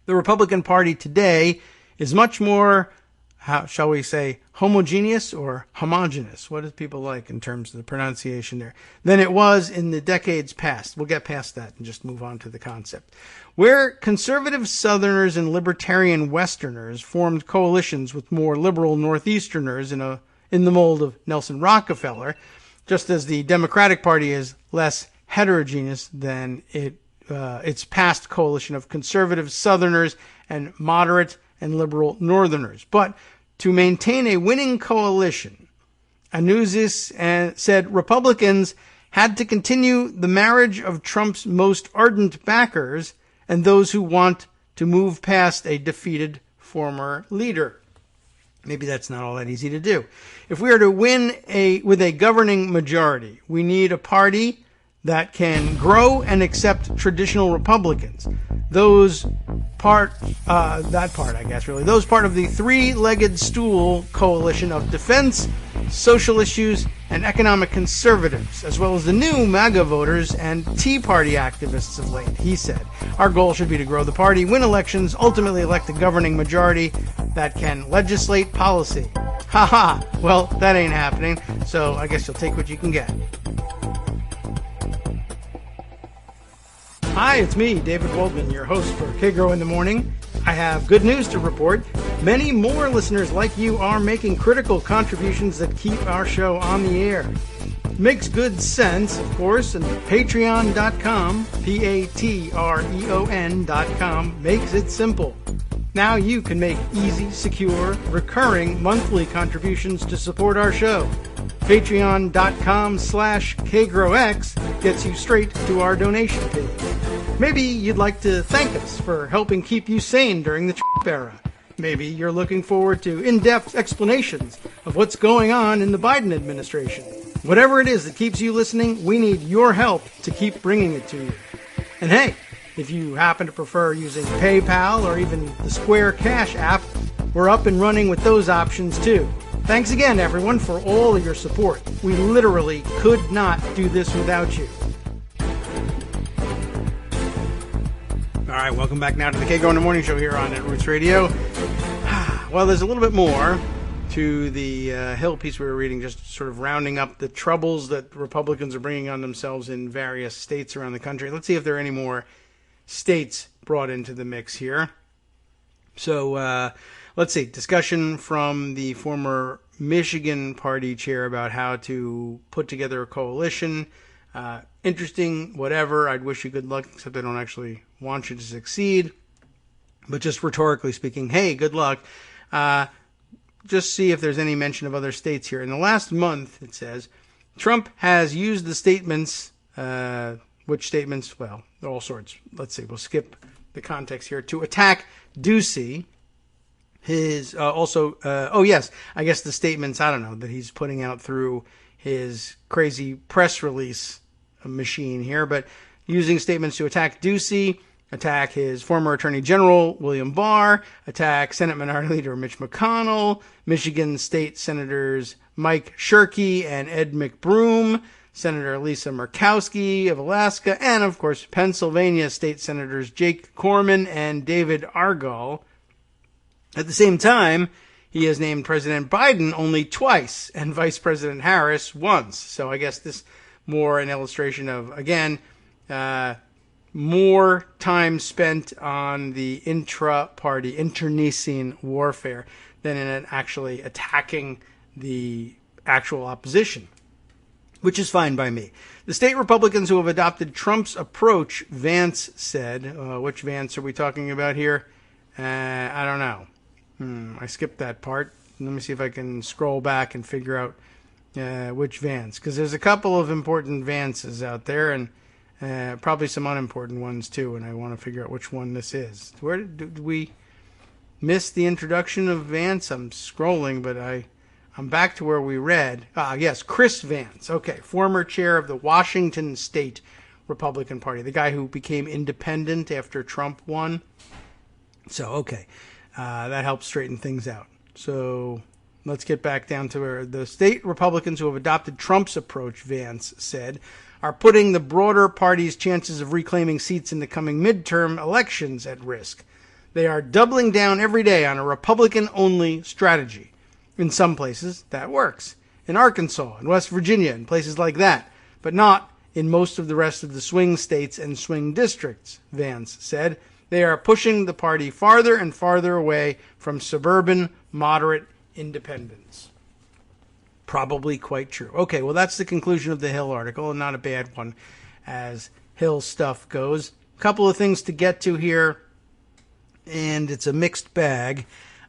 The Republican Party today is much more, how shall we say, homogeneous or homogenous? What do people like in terms of the pronunciation there? Than it was in the decades past. We'll get past that and just move on to the concept. Where conservative Southerners and libertarian Westerners formed coalitions with more liberal Northeasterners in the mold of Nelson Rockefeller, just as the Democratic Party is less heterogeneous than its past coalition of conservative Southerners and moderate and liberal Northerners. But to maintain a winning coalition, Anuzis said Republicans had to continue the marriage of Trump's most ardent backers and those who want to move past a defeated former leader. Maybe that's not all that easy to do. If we are to win with a governing majority, we need a party that can grow and accept traditional Republicans. Those part of the three-legged stool coalition of defense, social issues, and economic conservatives, as well as the new MAGA voters and Tea Party activists of late, he said. Our goal should be to grow the party, win elections, ultimately elect a governing majority that can legislate policy. Ha! Well, that ain't happening, so I guess you'll take what you can get. Hi, it's me, David Waldman, your host for Kagro in the Morning. I have good news to report. Many more listeners like you are making critical contributions that keep our show on the air. Makes good sense, of course, and patreon.com, Patreon.com, makes it simple. Now you can make easy, secure, recurring monthly contributions to support our show. Patreon.com/KagroX gets you straight to our donation page. Maybe you'd like to thank us for helping keep you sane during the Trump era. Maybe you're looking forward to in-depth explanations of what's going on in the Biden administration. Whatever it is that keeps you listening, we need your help to keep bringing it to you. And hey, if you happen to prefer using PayPal or even the Square Cash app, we're up and running with those options too. Thanks again, everyone, for all of your support. We literally could not do this without you. All right, welcome back now to the Kagro in the Morning Show here on Roots Radio. Well, there's a little bit more to the Hill piece we were reading, just sort of rounding up the troubles that Republicans are bringing on themselves in various states around the country. Let's see if there are any more states brought into the mix here. So let's see. Discussion from the former Michigan party chair about how to put together a coalition. Interesting, whatever. I'd wish you good luck, except I don't actually want you to succeed. But just rhetorically speaking, hey, good luck. Just see if there's any mention of other states here. In the last month, it says, Trump has used the statements, which statements? Well, all sorts. Let's see, we'll skip the context here, to attack Ducey. His, I guess the statements, I don't know, that he's putting out through his crazy press release machine here, but using statements to attack Ducey, attack his former Attorney General, William Barr, attack Senate Minority Leader Mitch McConnell, Michigan State Senators Mike Shirkey and Ed McBroom, Senator Lisa Murkowski of Alaska, and, of course, Pennsylvania State Senators Jake Corman and David Argall. At the same time, he has named President Biden only twice and Vice President Harris once. So I guess this more an illustration of, again, more time spent on the intra-party, internecine warfare than in actually attacking the actual opposition, which is fine by me. The state Republicans who have adopted Trump's approach, Vance said. Which Vance are we talking about here? I don't know. I skipped that part. Let me see if I can scroll back and figure out which Vance, because there's a couple of important Vances out there, and probably some unimportant ones too, and I want to figure out which one this is. Where did we miss the introduction of Vance? I'm scrolling, but I'm back to where we read. Yes, Chris Vance. Okay, former chair of the Washington State Republican Party, the guy who became independent after Trump won. So, okay, that helps straighten things out. So let's get back down to where the state Republicans who have adopted Trump's approach, Vance said, are putting the broader party's chances of reclaiming seats in the coming midterm elections at risk. They are doubling down every day on a Republican-only strategy. In some places, that works. In Arkansas and West Virginia and places like that, but not in most of the rest of the swing states and swing districts, Vance said. They are pushing the party farther and farther away from suburban, moderate independence. Probably quite true. Okay, well, that's the conclusion of the Hill article, and not a bad one as Hill stuff goes. A couple of things to get to here, and it's a mixed bag.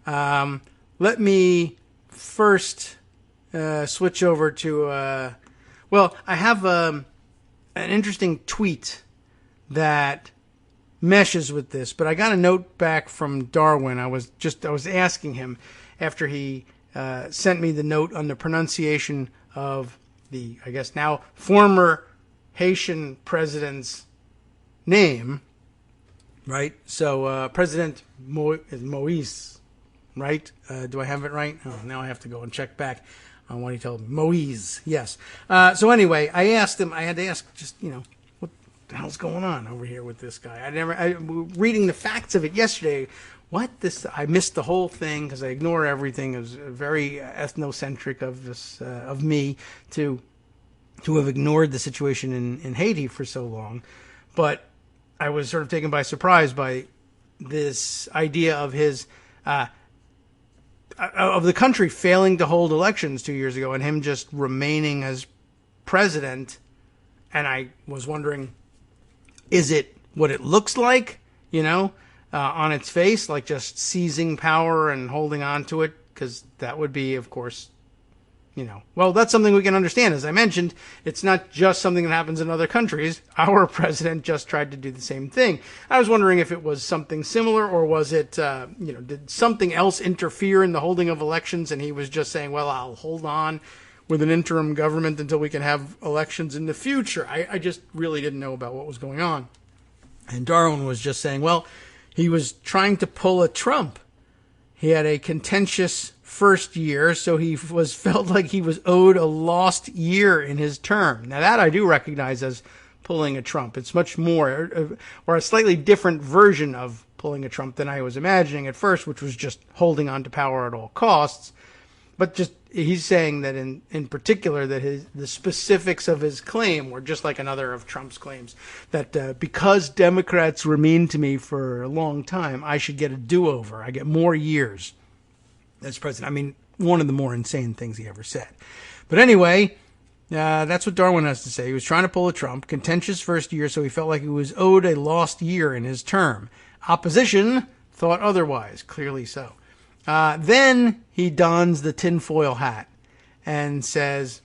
Let me first switch over to, I have an interesting tweet that meshes with this, but I got a note back from Darwin. I was asking him after he sent me the note on the pronunciation of the, I guess now, former Haitian president's name, right? So President Moise, right? Do I have it right? Oh, now I have to go and check back on what he told me. Moise, yes. So anyway, I asked him, I had to ask just, what the hell's going on over here with this guy? Reading the facts of it yesterday, I missed the whole thing because I ignore everything. It was very ethnocentric of me to have ignored the situation in Haiti for so long. But I was sort of taken by surprise by this idea of his of the country failing to hold elections 2 years ago and him just remaining as president. And I was wondering, is it what it looks like, on its face, like just seizing power and holding on to it? Because that would be, of course, well, that's something we can understand. As I mentioned, it's not just something that happens in other countries. Our president just tried to do the same thing. I was wondering if it was something similar, or was it, did something else interfere in the holding of elections, and he was just saying, well, I'll hold on with an interim government until we can have elections in the future. I just really didn't know about what was going on. And Darwin was just saying, well, he was trying to pull a Trump. He had a contentious first year, so he felt like he was owed a lost year in his term. Now that I do recognize as pulling a Trump. It's much more, or a slightly different version of pulling a Trump than I was imagining at first, which was just holding on to power at all costs. But just he's saying that in particular that the specifics of his claim were just like another of Trump's claims, that because Democrats were mean to me for a long time, I should get a do-over. I get more years as president. I mean, one of the more insane things he ever said. But anyway, that's what Darwin has to say. He was trying to pull a Trump, contentious first year, so he felt like he was owed a lost year in his term. Opposition thought otherwise, clearly so. Then he dons the tinfoil hat and says,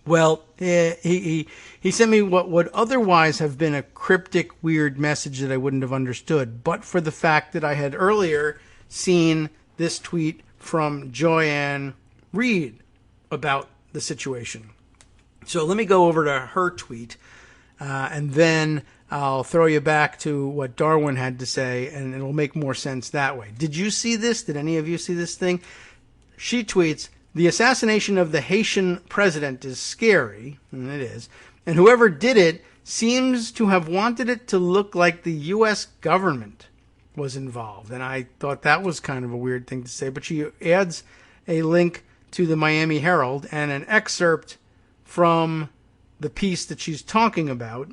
well, he sent me what would otherwise have been a cryptic, weird message that I wouldn't have understood, but for the fact that I had earlier seen this tweet from Joanne Reed about the situation. So let me go over to her tweet, and then I'll throw you back to what Darwin had to say, and it'll make more sense that way. Did you see this? Did any of you see this thing? She tweets, "The assassination of the Haitian president is scary," and it is, "and whoever did it seems to have wanted it to look like the U.S. government was involved." And I thought that was kind of a weird thing to say, but she adds a link to the Miami Herald and an excerpt from the piece that she's talking about.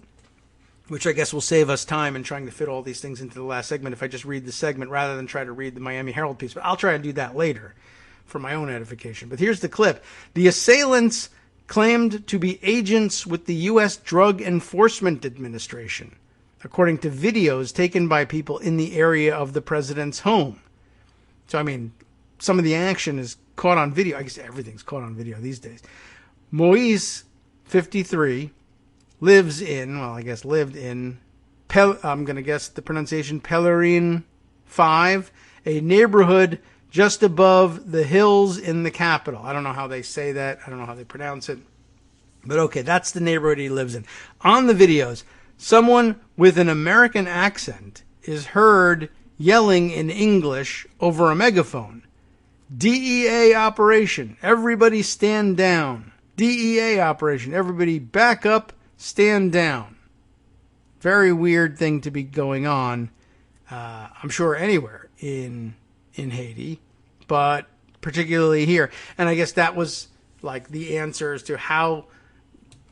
which I guess will save us time in trying to fit all these things into the last segment if I just read the segment rather than try to read the Miami Herald piece. But I'll try and do that later for my own edification. But here's the clip. The assailants claimed to be agents with the U.S. Drug Enforcement Administration, according to videos taken by people in the area of the president's home. So, I mean, some of the action is caught on video. I guess everything's caught on video these days. Moise, 53, lived in, I'm going to guess the pronunciation, Pellerin 5, a neighborhood just above the hills in the capital. I don't know how they say that. I don't know how they pronounce it. But okay, that's the neighborhood he lives in. On the videos, someone with an American accent is heard yelling in English over a megaphone. DEA operation. Everybody stand down. DEA operation. Everybody back up, stand down. Very weird thing to be going on, I'm sure anywhere in Haiti, but particularly here. And I guess that was like the answer as to how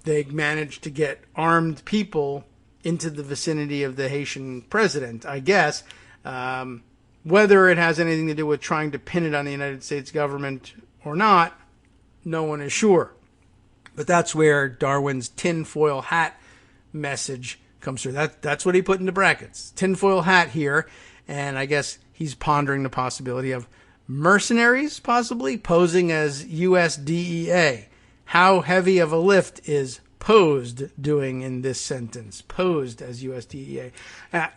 they managed to get armed people into the vicinity of the Haitian president, I guess. Whether it has anything to do with trying to pin it on the United States government or not, no one is sure. But that's where Darwin's tinfoil hat message comes through. That's what he put into brackets. Tinfoil hat here. And I guess he's pondering the possibility of mercenaries possibly posing as U.S. DEA. How heavy of a lift is posed doing in this sentence? Posed as U.S. DEA.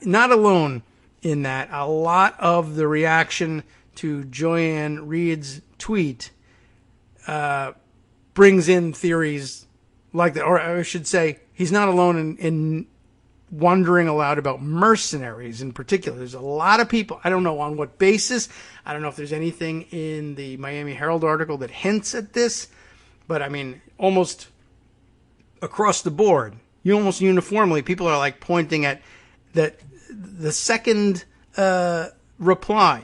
Not alone in that. A lot of the reaction to Joyanne Reed's tweet brings in theories like that. Or I should say, he's not alone in wondering aloud about mercenaries in particular. There's a lot of people, I don't know on what basis, I don't know if there's anything in the Miami Herald article that hints at this, but I mean, almost across the board, almost uniformly, people are like pointing at that the second reply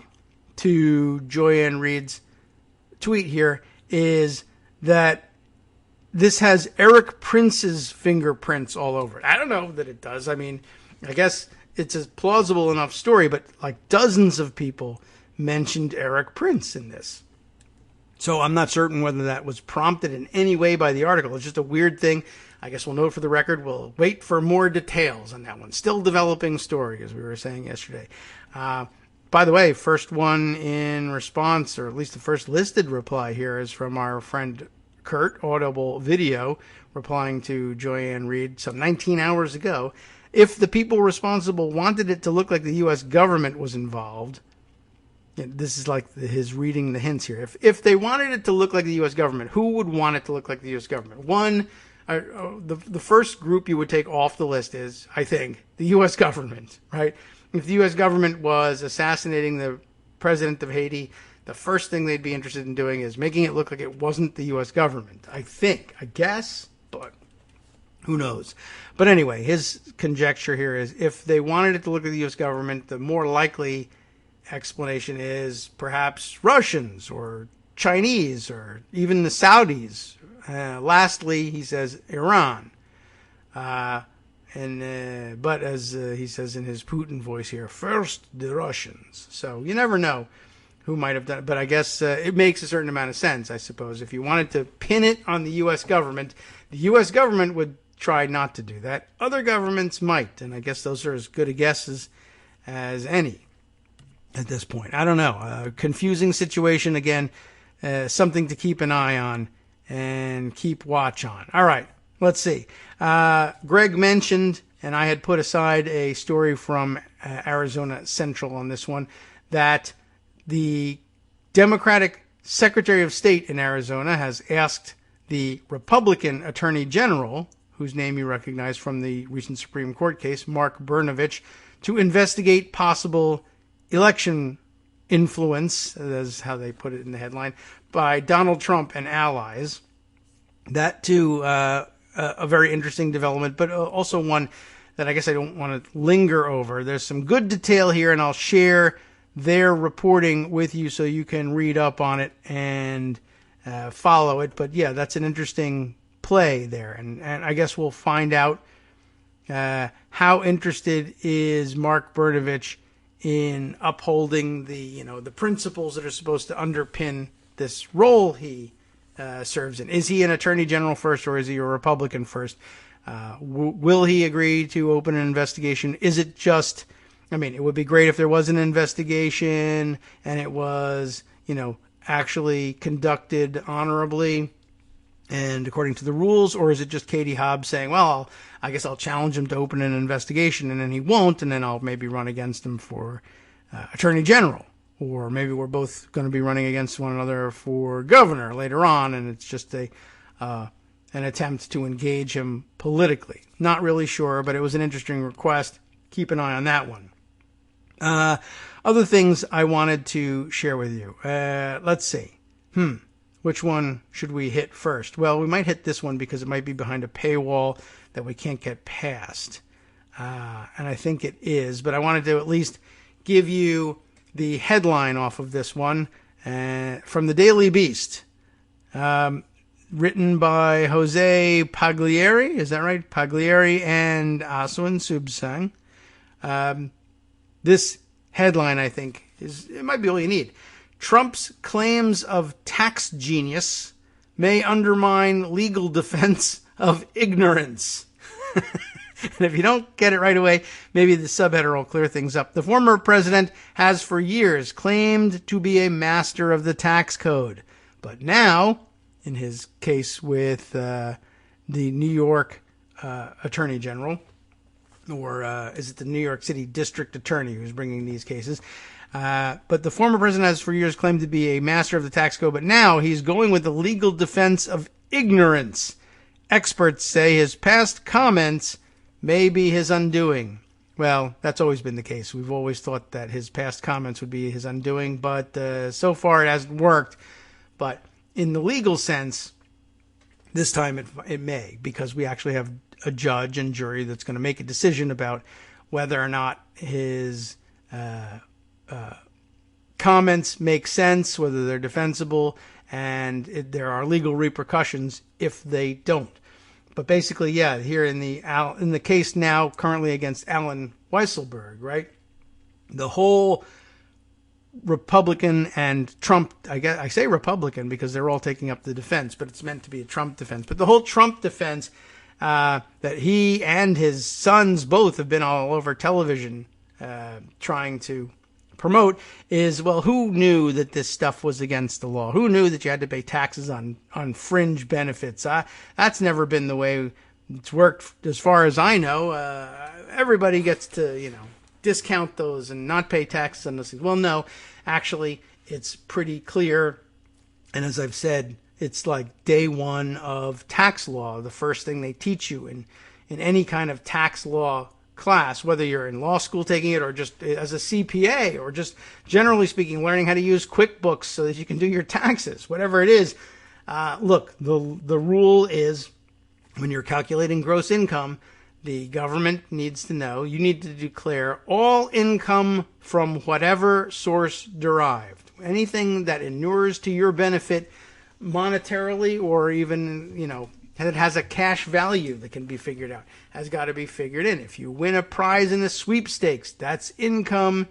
to Joyanne Reed's tweet here is that this has Eric Prince's fingerprints all over it. I don't know that it does. I mean, I guess it's a plausible enough story, but like dozens of people mentioned Eric Prince in this. So I'm not certain whether that was prompted in any way by the article. It's just a weird thing. I guess we'll note for the record. We'll wait for more details on that one. Still developing story, as we were saying yesterday. By the way, first one in response, or at least the first listed reply here, is from our friend Kurt, Audible Video, replying to Joyanne Reed some 19 hours ago. If the people responsible wanted it to look like the U.S. government was involved, this is like his reading the hints here. If they wanted it to look like the U.S. government, who would want it to look like the U.S. government? One, the first group you would take off the list is, I think, the U.S. government, right? If the U.S. government was assassinating the president of Haiti, the first thing they'd be interested in doing is making it look like it wasn't the U.S. government. I guess, but who knows? But anyway, his conjecture here is if they wanted it to look like the U.S. government, the more likely explanation is perhaps Russians or Chinese or even the Saudis. Lastly, he says Iran. But as he says in his Putin voice here, first the Russians. So you never know who might have done it. But I guess it makes a certain amount of sense, I suppose. If you wanted to pin it on the U.S. government, the U.S. government would try not to do that. Other governments might. And I guess those are as good a guesses as any at this point. I don't know. Confusing situation again. Something to keep an eye on and keep watch on. All right. Let's see. Greg mentioned, and I had put aside a story from Arizona Central on this one, that the Democratic Secretary of State in Arizona has asked the Republican Attorney General, whose name you recognize from the recent Supreme Court case, Mark Brnovich, to investigate possible election influence, that's how they put it in the headline, by Donald Trump and allies. That, too, a very interesting development, but also one that I guess I don't want to linger over. There's some good detail here, and I'll share their reporting with you so you can read up on it and follow it. But yeah, that's an interesting play there, and I guess we'll find out How interested is Mark Berdovich in upholding the principles that are supposed to underpin this role he serves in? Is he an attorney general first, or is he a Republican first? Will he agree to open an investigation? Is it just, it would be great if there was an investigation and it was, actually conducted honorably and according to the rules, or is it just Katie Hobbs saying, well, I guess I'll challenge him to open an investigation, and then he won't, and then I'll maybe run against him for attorney general, or maybe we're both going to be running against one another for governor later on, and it's just an attempt to engage him politically. Not really sure, but it was an interesting request. Keep an eye on that one. Other things I wanted to share with you. Let's see. Which one should we hit first? Well, we might hit this one because it might be behind a paywall that we can't get past. And I think it is, but I wanted to at least give you the headline off of this one from the Daily Beast. Written by Jose Pagliari, is that right? Pagliari and Aswin Subsang. This headline, I think, it might be all you need. Trump's claims of tax genius may undermine legal defense of ignorance. And if you don't get it right away, maybe the subheader will clear things up. The former president has for years claimed to be a master of the tax code. But now, in his case with the New York Attorney General, or is it the New York City District Attorney who's bringing these cases? But the former president has for years claimed to be a master of the tax code, but now he's going with the legal defense of ignorance. Experts say his past comments may be his undoing. Well, that's always been the case. We've always thought that his past comments would be his undoing, but so far it hasn't worked. But in the legal sense, this time it may, because we actually have a judge and jury that's going to make a decision about whether or not his comments make sense, whether they're defensible, and there are legal repercussions if they don't. But basically, yeah, here in the case now currently against Alan Weisselberg, right? The whole Republican and Trump, I say Republican because they're all taking up the defense, but it's meant to be a Trump defense. But the whole Trump defense that he and his sons both have been all over television trying to promote is, well, who knew that this stuff was against the law? Who knew that you had to pay taxes on fringe benefits? That's never been the way it's worked as far as I know. Everybody gets to, discount those and not pay taxes on those things. Well, no, actually, it's pretty clear. And as I've said, it's like day one of tax law. The first thing they teach you in any kind of tax law class, whether you're in law school taking it or just as a CPA or just generally speaking, learning how to use QuickBooks so that you can do your taxes, whatever it is. Look, the rule is when you're calculating gross income, the government needs to know, you need to declare all income from whatever source derived. Anything that inures to your benefit monetarily or even, that has a cash value that can be figured out, has got to be figured in. If you win a prize in the sweepstakes, that's income.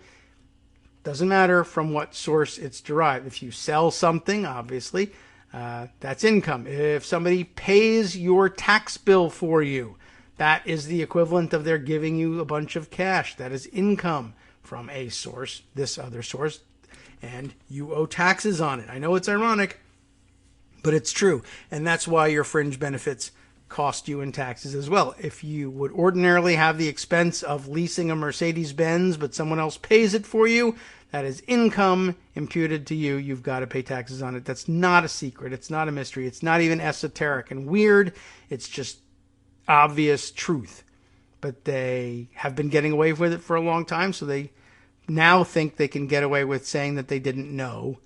Doesn't matter from what source it's derived. If you sell something, obviously, that's income. If somebody pays your tax bill for you, that is the equivalent of their giving you a bunch of cash. That is income from a source, this other source, and you owe taxes on it. I know it's ironic, but it's true. And that's why your fringe benefits cost you in taxes as well. If you would ordinarily have the expense of leasing a Mercedes-Benz, but someone else pays it for you, that is income imputed to you. You've got to pay taxes on it. That's not a secret. It's not a mystery. It's not even esoteric and weird. It's just obvious truth. But they have been getting away with it for a long time, so they now think they can get away with saying that they didn't know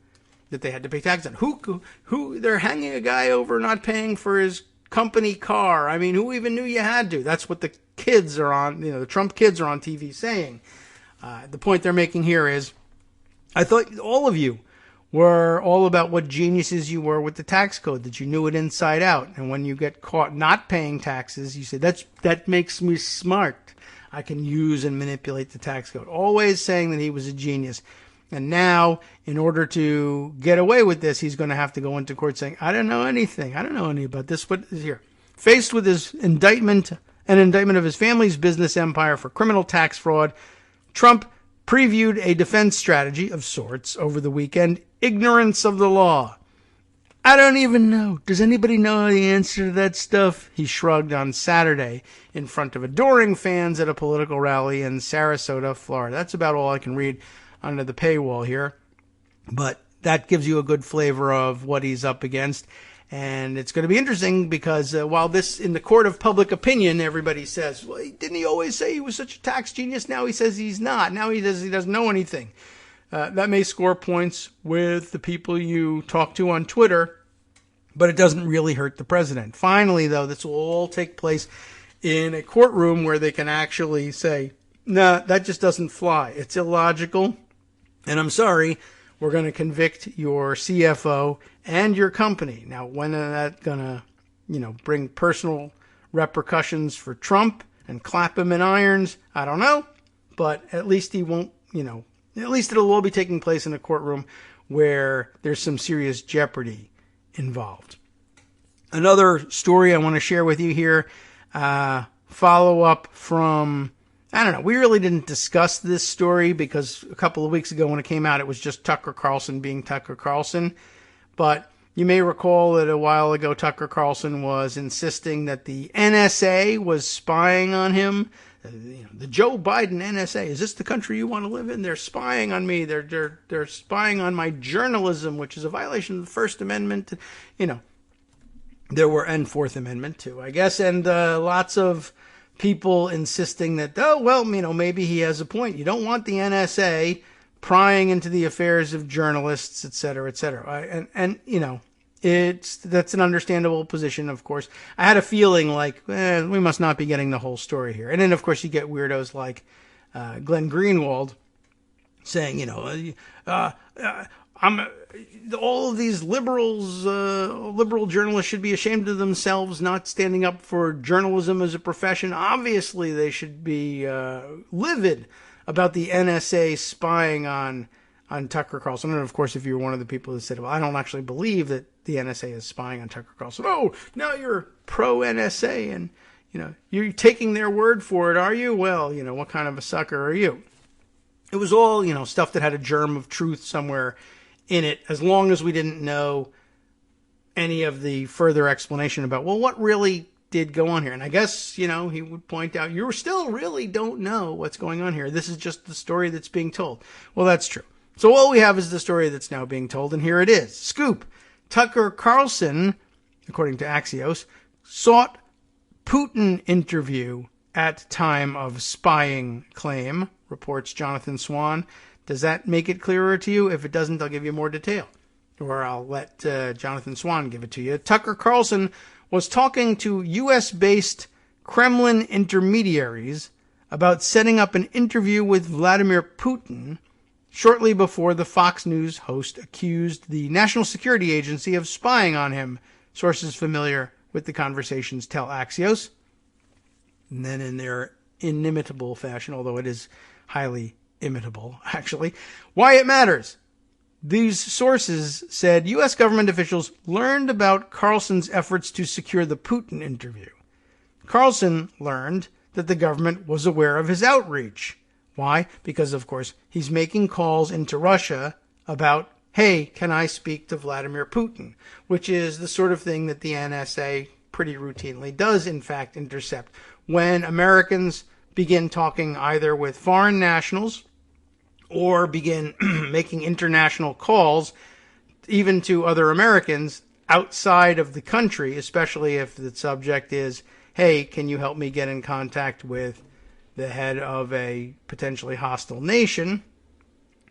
that they had to pay taxes on. Who they're hanging a guy over not paying for his company car. I mean, who even knew you had to? That's what the kids are on, the Trump kids are on TV saying. The point they're making here is, I thought all of you were all about what geniuses you were with the tax code, that you knew it inside out. And when you get caught not paying taxes, you say, that makes me smart. I can use and manipulate the tax code. Always saying that he was a genius. And now, in order to get away with this, he's going to have to go into court saying, I don't know anything. I don't know anything about this. What is here? Faced with his indictment of his family's business empire for criminal tax fraud, Trump previewed a defense strategy of sorts over the weekend: ignorance of the law. I don't even know. Does anybody know the answer to that stuff? He shrugged on Saturday in front of adoring fans at a political rally in Sarasota, Florida. That's about all I can read under the paywall here. But that gives you a good flavor of what he's up against. And it's going to be interesting because while this, in the court of public opinion, everybody says, well, didn't he always say he was such a tax genius? Now he says he's not. Now he doesn't know anything. That may score points with the people you talk to on Twitter, but it doesn't really hurt the president. Finally, though, this will all take place in a courtroom where they can actually say, nah, that just doesn't fly. It's illogical. And I'm sorry, we're going to convict your CFO and your company. Now, when is that going to, bring personal repercussions for Trump and clap him in irons? I don't know. But at least he won't, at least it'll all be taking place in a courtroom where there's some serious jeopardy involved. Another story I want to share with you here, follow up from, I don't know, we really didn't discuss this story because a couple of weeks ago when it came out, it was just Tucker Carlson being Tucker Carlson. But you may recall that a while ago, Tucker Carlson was insisting that the NSA was spying on him. The Joe Biden NSA, is this the country you want to live in? They're spying on me. They're spying on my journalism, which is a violation of the First Amendment. There were, and Fourth Amendment too, I guess, and lots of people insisting that, maybe he has a point. You don't want the NSA prying into the affairs of journalists, et cetera, et cetera. That's an understandable position, of course. I had a feeling like, we must not be getting the whole story here. And then, of course, you get weirdos like Glenn Greenwald saying, all of these liberal journalists should be ashamed of themselves, not standing up for journalism as a profession. Obviously, they should be livid about the NSA spying on Tucker Carlson. And of course, if you're one of the people who said, well, I don't actually believe that the NSA is spying on Tucker Carlson. Oh, now you're pro-NSA and, you're taking their word for it, are you? Well, what kind of a sucker are you? It was all, stuff that had a germ of truth somewhere in it, as long as we didn't know any of the further explanation about, well, what really did go on here. And I guess, he would point out, you still really don't know what's going on here. This is just the story that's being told. Well, that's true. So all we have is the story that's now being told, and here it is. Scoop. Tucker Carlson, according to Axios, sought Putin interview at time of spying claim, reports Jonathan Swan. Does that make it clearer to you? If it doesn't, I'll give you more detail. Or I'll let Jonathan Swan give it to you. Tucker Carlson was talking to U.S.-based Kremlin intermediaries about setting up an interview with Vladimir Putin shortly before the Fox News host accused the National Security Agency of spying on him. Sources familiar with the conversations tell Axios. And then in their inimitable fashion, although it is highly imitable, actually, why it matters. These sources said U.S. government officials learned about Carlson's efforts to secure the Putin interview. Carlson learned that the government was aware of his outreach. Why? Because, of course, he's making calls into Russia about, hey, can I speak to Vladimir Putin? Which is the sort of thing that the NSA pretty routinely does, in fact, intercept. When Americans begin talking either with foreign nationals or begin making international calls, even to other Americans outside of the country, especially if the subject is, hey, can you help me get in contact with the head of a potentially hostile nation,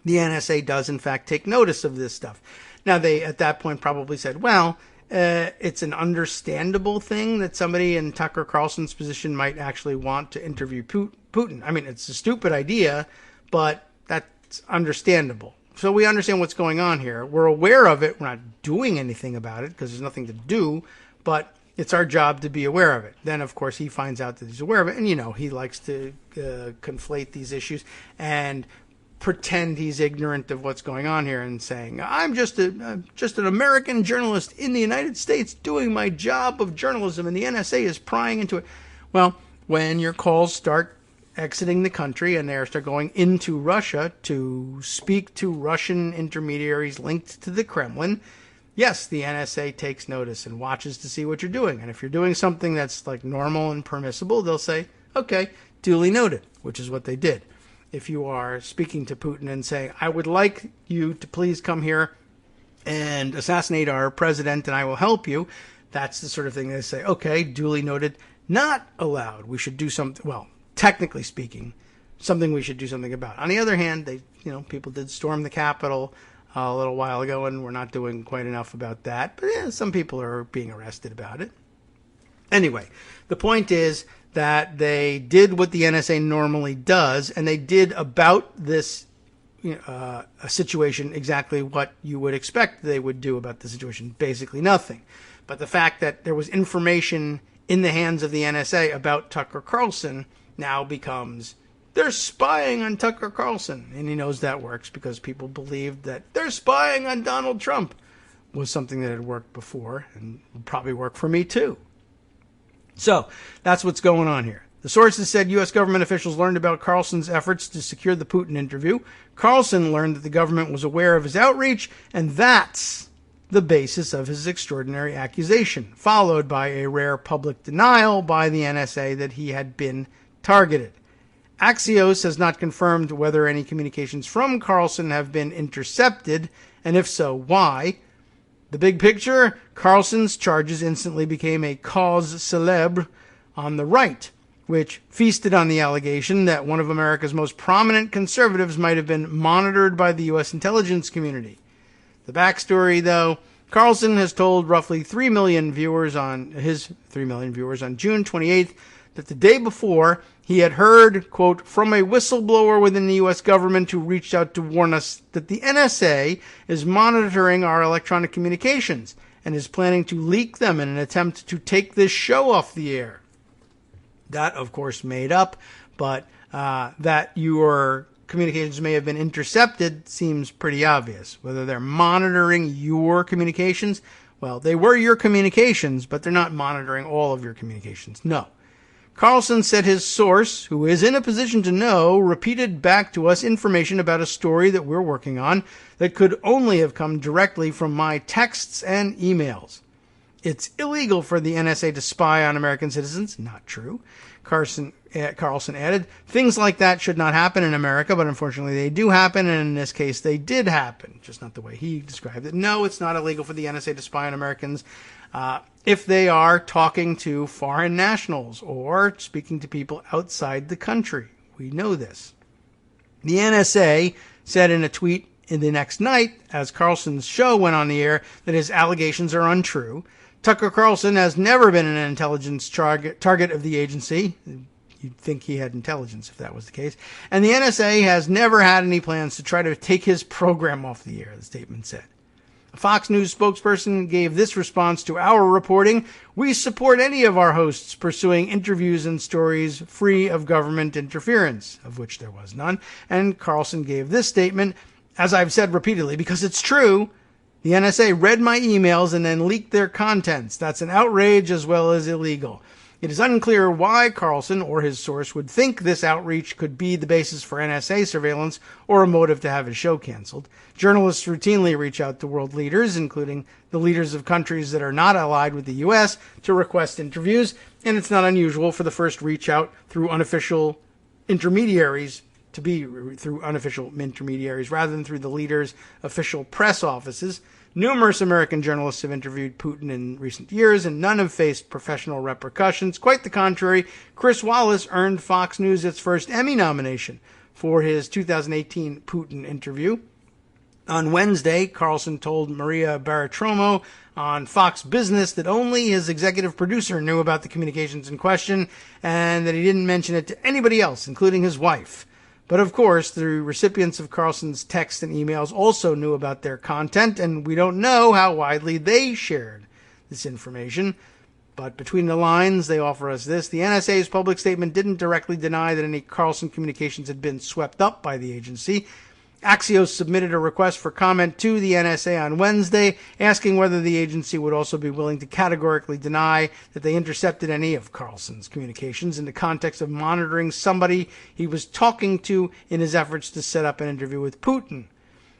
the NSA does, in fact, take notice of this stuff. Now, they, at that point, probably said, well, it's an understandable thing that somebody in Tucker Carlson's position might actually want to interview Putin. I mean, it's a stupid idea, but that's understandable. So we understand what's going on here. We're aware of it. We're not doing anything about it because there's nothing to do, but it's our job to be aware of it. Then, of course, he finds out that he's aware of it, and, he likes to conflate these issues and pretend he's ignorant of what's going on here and saying, I'm just an American journalist in the United States doing my job of journalism, and the NSA is prying into it. Well, when your calls start exiting the country and they start going into Russia to speak to Russian intermediaries linked to the Kremlin, yes, the NSA takes notice and watches to see what you're doing. And if you're doing something that's like normal and permissible, they'll say, okay, duly noted, which is what they did. If you are speaking to Putin and saying, I would like you to please come here and assassinate our president and I will help you, that's the sort of thing they say, okay, duly noted, not allowed. We should do something, well, technically speaking, something we should do something about. On the other hand, people did storm the Capitol a little while ago, and we're not doing quite enough about that. But some people are being arrested about it. Anyway, the point is that they did what the NSA normally does, and they did about this a situation exactly what you would expect they would do about the situation, basically nothing. But the fact that there was information in the hands of the NSA about Tucker Carlson now becomes, they're spying on Tucker Carlson. And he knows that works because people believed that they're spying on Donald Trump was something that had worked before and would probably work for me too. So that's what's going on here. The sources said U.S. government officials learned about Carlson's efforts to secure the Putin interview. Carlson learned that the government was aware of his outreach, and that's the basis of his extraordinary accusation, followed by a rare public denial by the NSA that he had been targeted. Axios has not confirmed whether any communications from Carlson have been intercepted, and if so, why. The big picture, Carlson's charges instantly became a cause célèbre on the right, which feasted on the allegation that one of America's most prominent conservatives might have been monitored by the U.S. intelligence community. The backstory, though, Carlson has told roughly 3 million viewers on June 28th that the day before he had heard, quote, from a whistleblower within the U.S. government who reached out to warn us that the NSA is monitoring our electronic communications and is planning to leak them in an attempt to take this show off the air. That, of course, made up, but that your communications may have been intercepted seems pretty obvious. Whether they're monitoring your communications, well, they were your communications, but they're not monitoring all of your communications. No. Carlson said his source, who is in a position to know, repeated back to us information about a story that we're working on that could only have come directly from my texts and emails. It's illegal for the NSA to spy on American citizens. Not true. Carlson added, things like that should not happen in America, but unfortunately they do happen, and in this case they did happen. Just not the way he described it. No, it's not illegal for the NSA to spy on Americans if they are talking to foreign nationals or speaking to people outside the country. We know this. The NSA said in a tweet in the next night, as Carlson's show went on the air, that his allegations are untrue. Tucker Carlson has never been an intelligence target of the agency. You'd think he had intelligence if that was the case. And the NSA has never had any plans to try to take his program off the air, the statement said. A Fox News spokesperson gave this response to our reporting. We support any of our hosts pursuing interviews and stories free of government interference, of which there was none. And Carlson gave this statement, as I've said repeatedly, because it's true. The NSA read my emails and then leaked their contents. That's an outrage as well as illegal. It is unclear why Carlson or his source would think this outreach could be the basis for NSA surveillance or a motive to have his show canceled. Journalists routinely reach out to world leaders, including the leaders of countries that are not allied with the U.S., to request interviews, and it's not unusual for the first reach out through unofficial intermediaries to be through unofficial intermediaries rather than through the leaders' official press offices. Numerous American journalists have interviewed Putin in recent years, and none have faced professional repercussions. Quite the contrary, Chris Wallace earned Fox News its first Emmy nomination for his 2018 Putin interview. On Wednesday, Carlson told Maria Bartiromo on Fox Business that only his executive producer knew about the communications in question and that he didn't mention it to anybody else, including his wife. But of course, the recipients of Carlson's texts and emails also knew about their content, and we don't know how widely they shared this information. But between the lines, they offer us this. The NSA's public statement didn't directly deny that any Carlson communications had been swept up by the agency. Axios submitted a request for comment to the NSA on Wednesday, asking whether the agency would also be willing to categorically deny that they intercepted any of Carlson's communications in the context of monitoring somebody he was talking to in his efforts to set up an interview with Putin.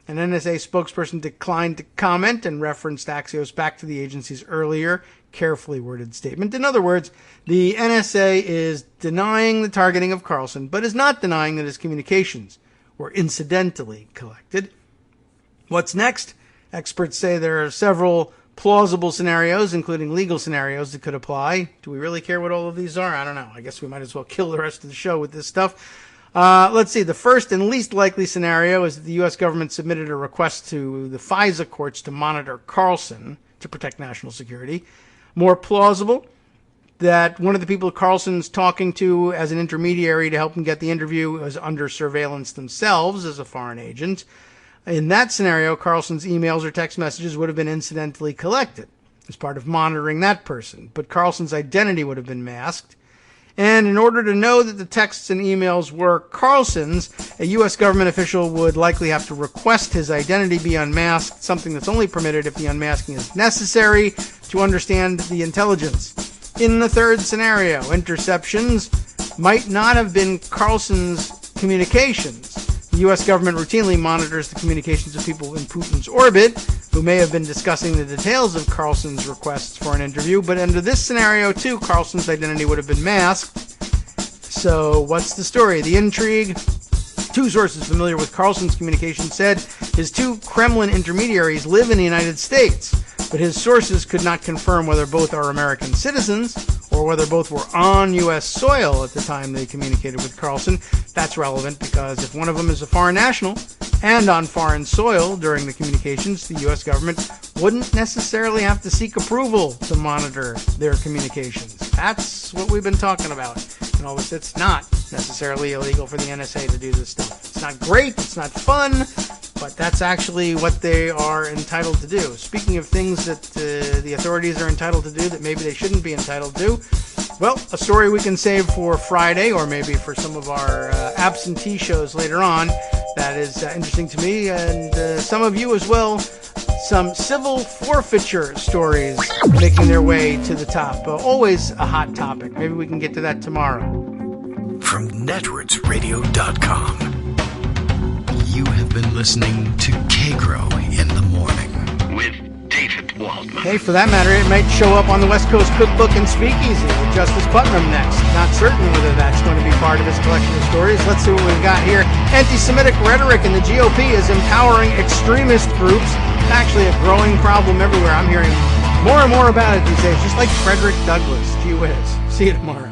An NSA spokesperson declined to comment and referenced Axios back to the agency's earlier, carefully worded statement. In other words, the NSA is denying the targeting of Carlson, but is not denying that his communications were incidentally collected. What's next? Experts say there are several plausible scenarios, including legal scenarios, that could apply. Do we really care what all of these are? I don't know. I guess we might as well kill the rest of the show with this stuff. Let's see. The first and least likely scenario is that the U.S. government submitted a request to the FISA courts to monitor Carlson to protect national security. More plausible, that one of the people Carlson's talking to as an intermediary to help him get the interview was under surveillance themselves as a foreign agent. In that scenario, Carlson's emails or text messages would have been incidentally collected as part of monitoring that person, but Carlson's identity would have been masked. And in order to know that the texts and emails were Carlson's, a U.S. government official would likely have to request his identity be unmasked, something that's only permitted if the unmasking is necessary to understand the intelligence. In the third scenario, interceptions might not have been Carlson's communications. The U.S. government routinely monitors the communications of people in Putin's orbit who may have been discussing the details of Carlson's requests for an interview, but under this scenario, too, Carlson's identity would have been masked. So what's the story? The intrigue? Two sources familiar with Carlson's communications said his two Kremlin intermediaries live in the United States, but his sources could not confirm whether both are American citizens or whether both were on U.S. soil at the time they communicated with Carlson. That's relevant because if one of them is a foreign national and on foreign soil during the communications, the U.S. government wouldn't necessarily have to seek approval to monitor their communications. That's what we've been talking about. And all this, it's not necessarily illegal for the NSA to do this stuff. It's not great, it's not fun, but that's actually what they are entitled to do. Speaking of things that the authorities are entitled to do that maybe they shouldn't be entitled to, well, a story we can save for Friday or maybe for some of our absentee shows later on. That is interesting to me and some of you as well. Some civil forfeiture stories making their way to the top. Always a hot topic. Maybe we can get to that tomorrow. From netrootsradio.com, you have been listening to Kagro in the Morning with David Waldman. Hey, for that matter, it might show up on the West Coast Cookbook and Speakeasy with Justice Putnam next. Not certain whether that's going to be part of his collection of stories. Let's see what we've got here. Anti-Semitic rhetoric in the GOP is empowering extremist groups. It's actually a growing problem everywhere. I'm hearing more and more about it these days, just like Frederick Douglass. Gee whiz. See you tomorrow.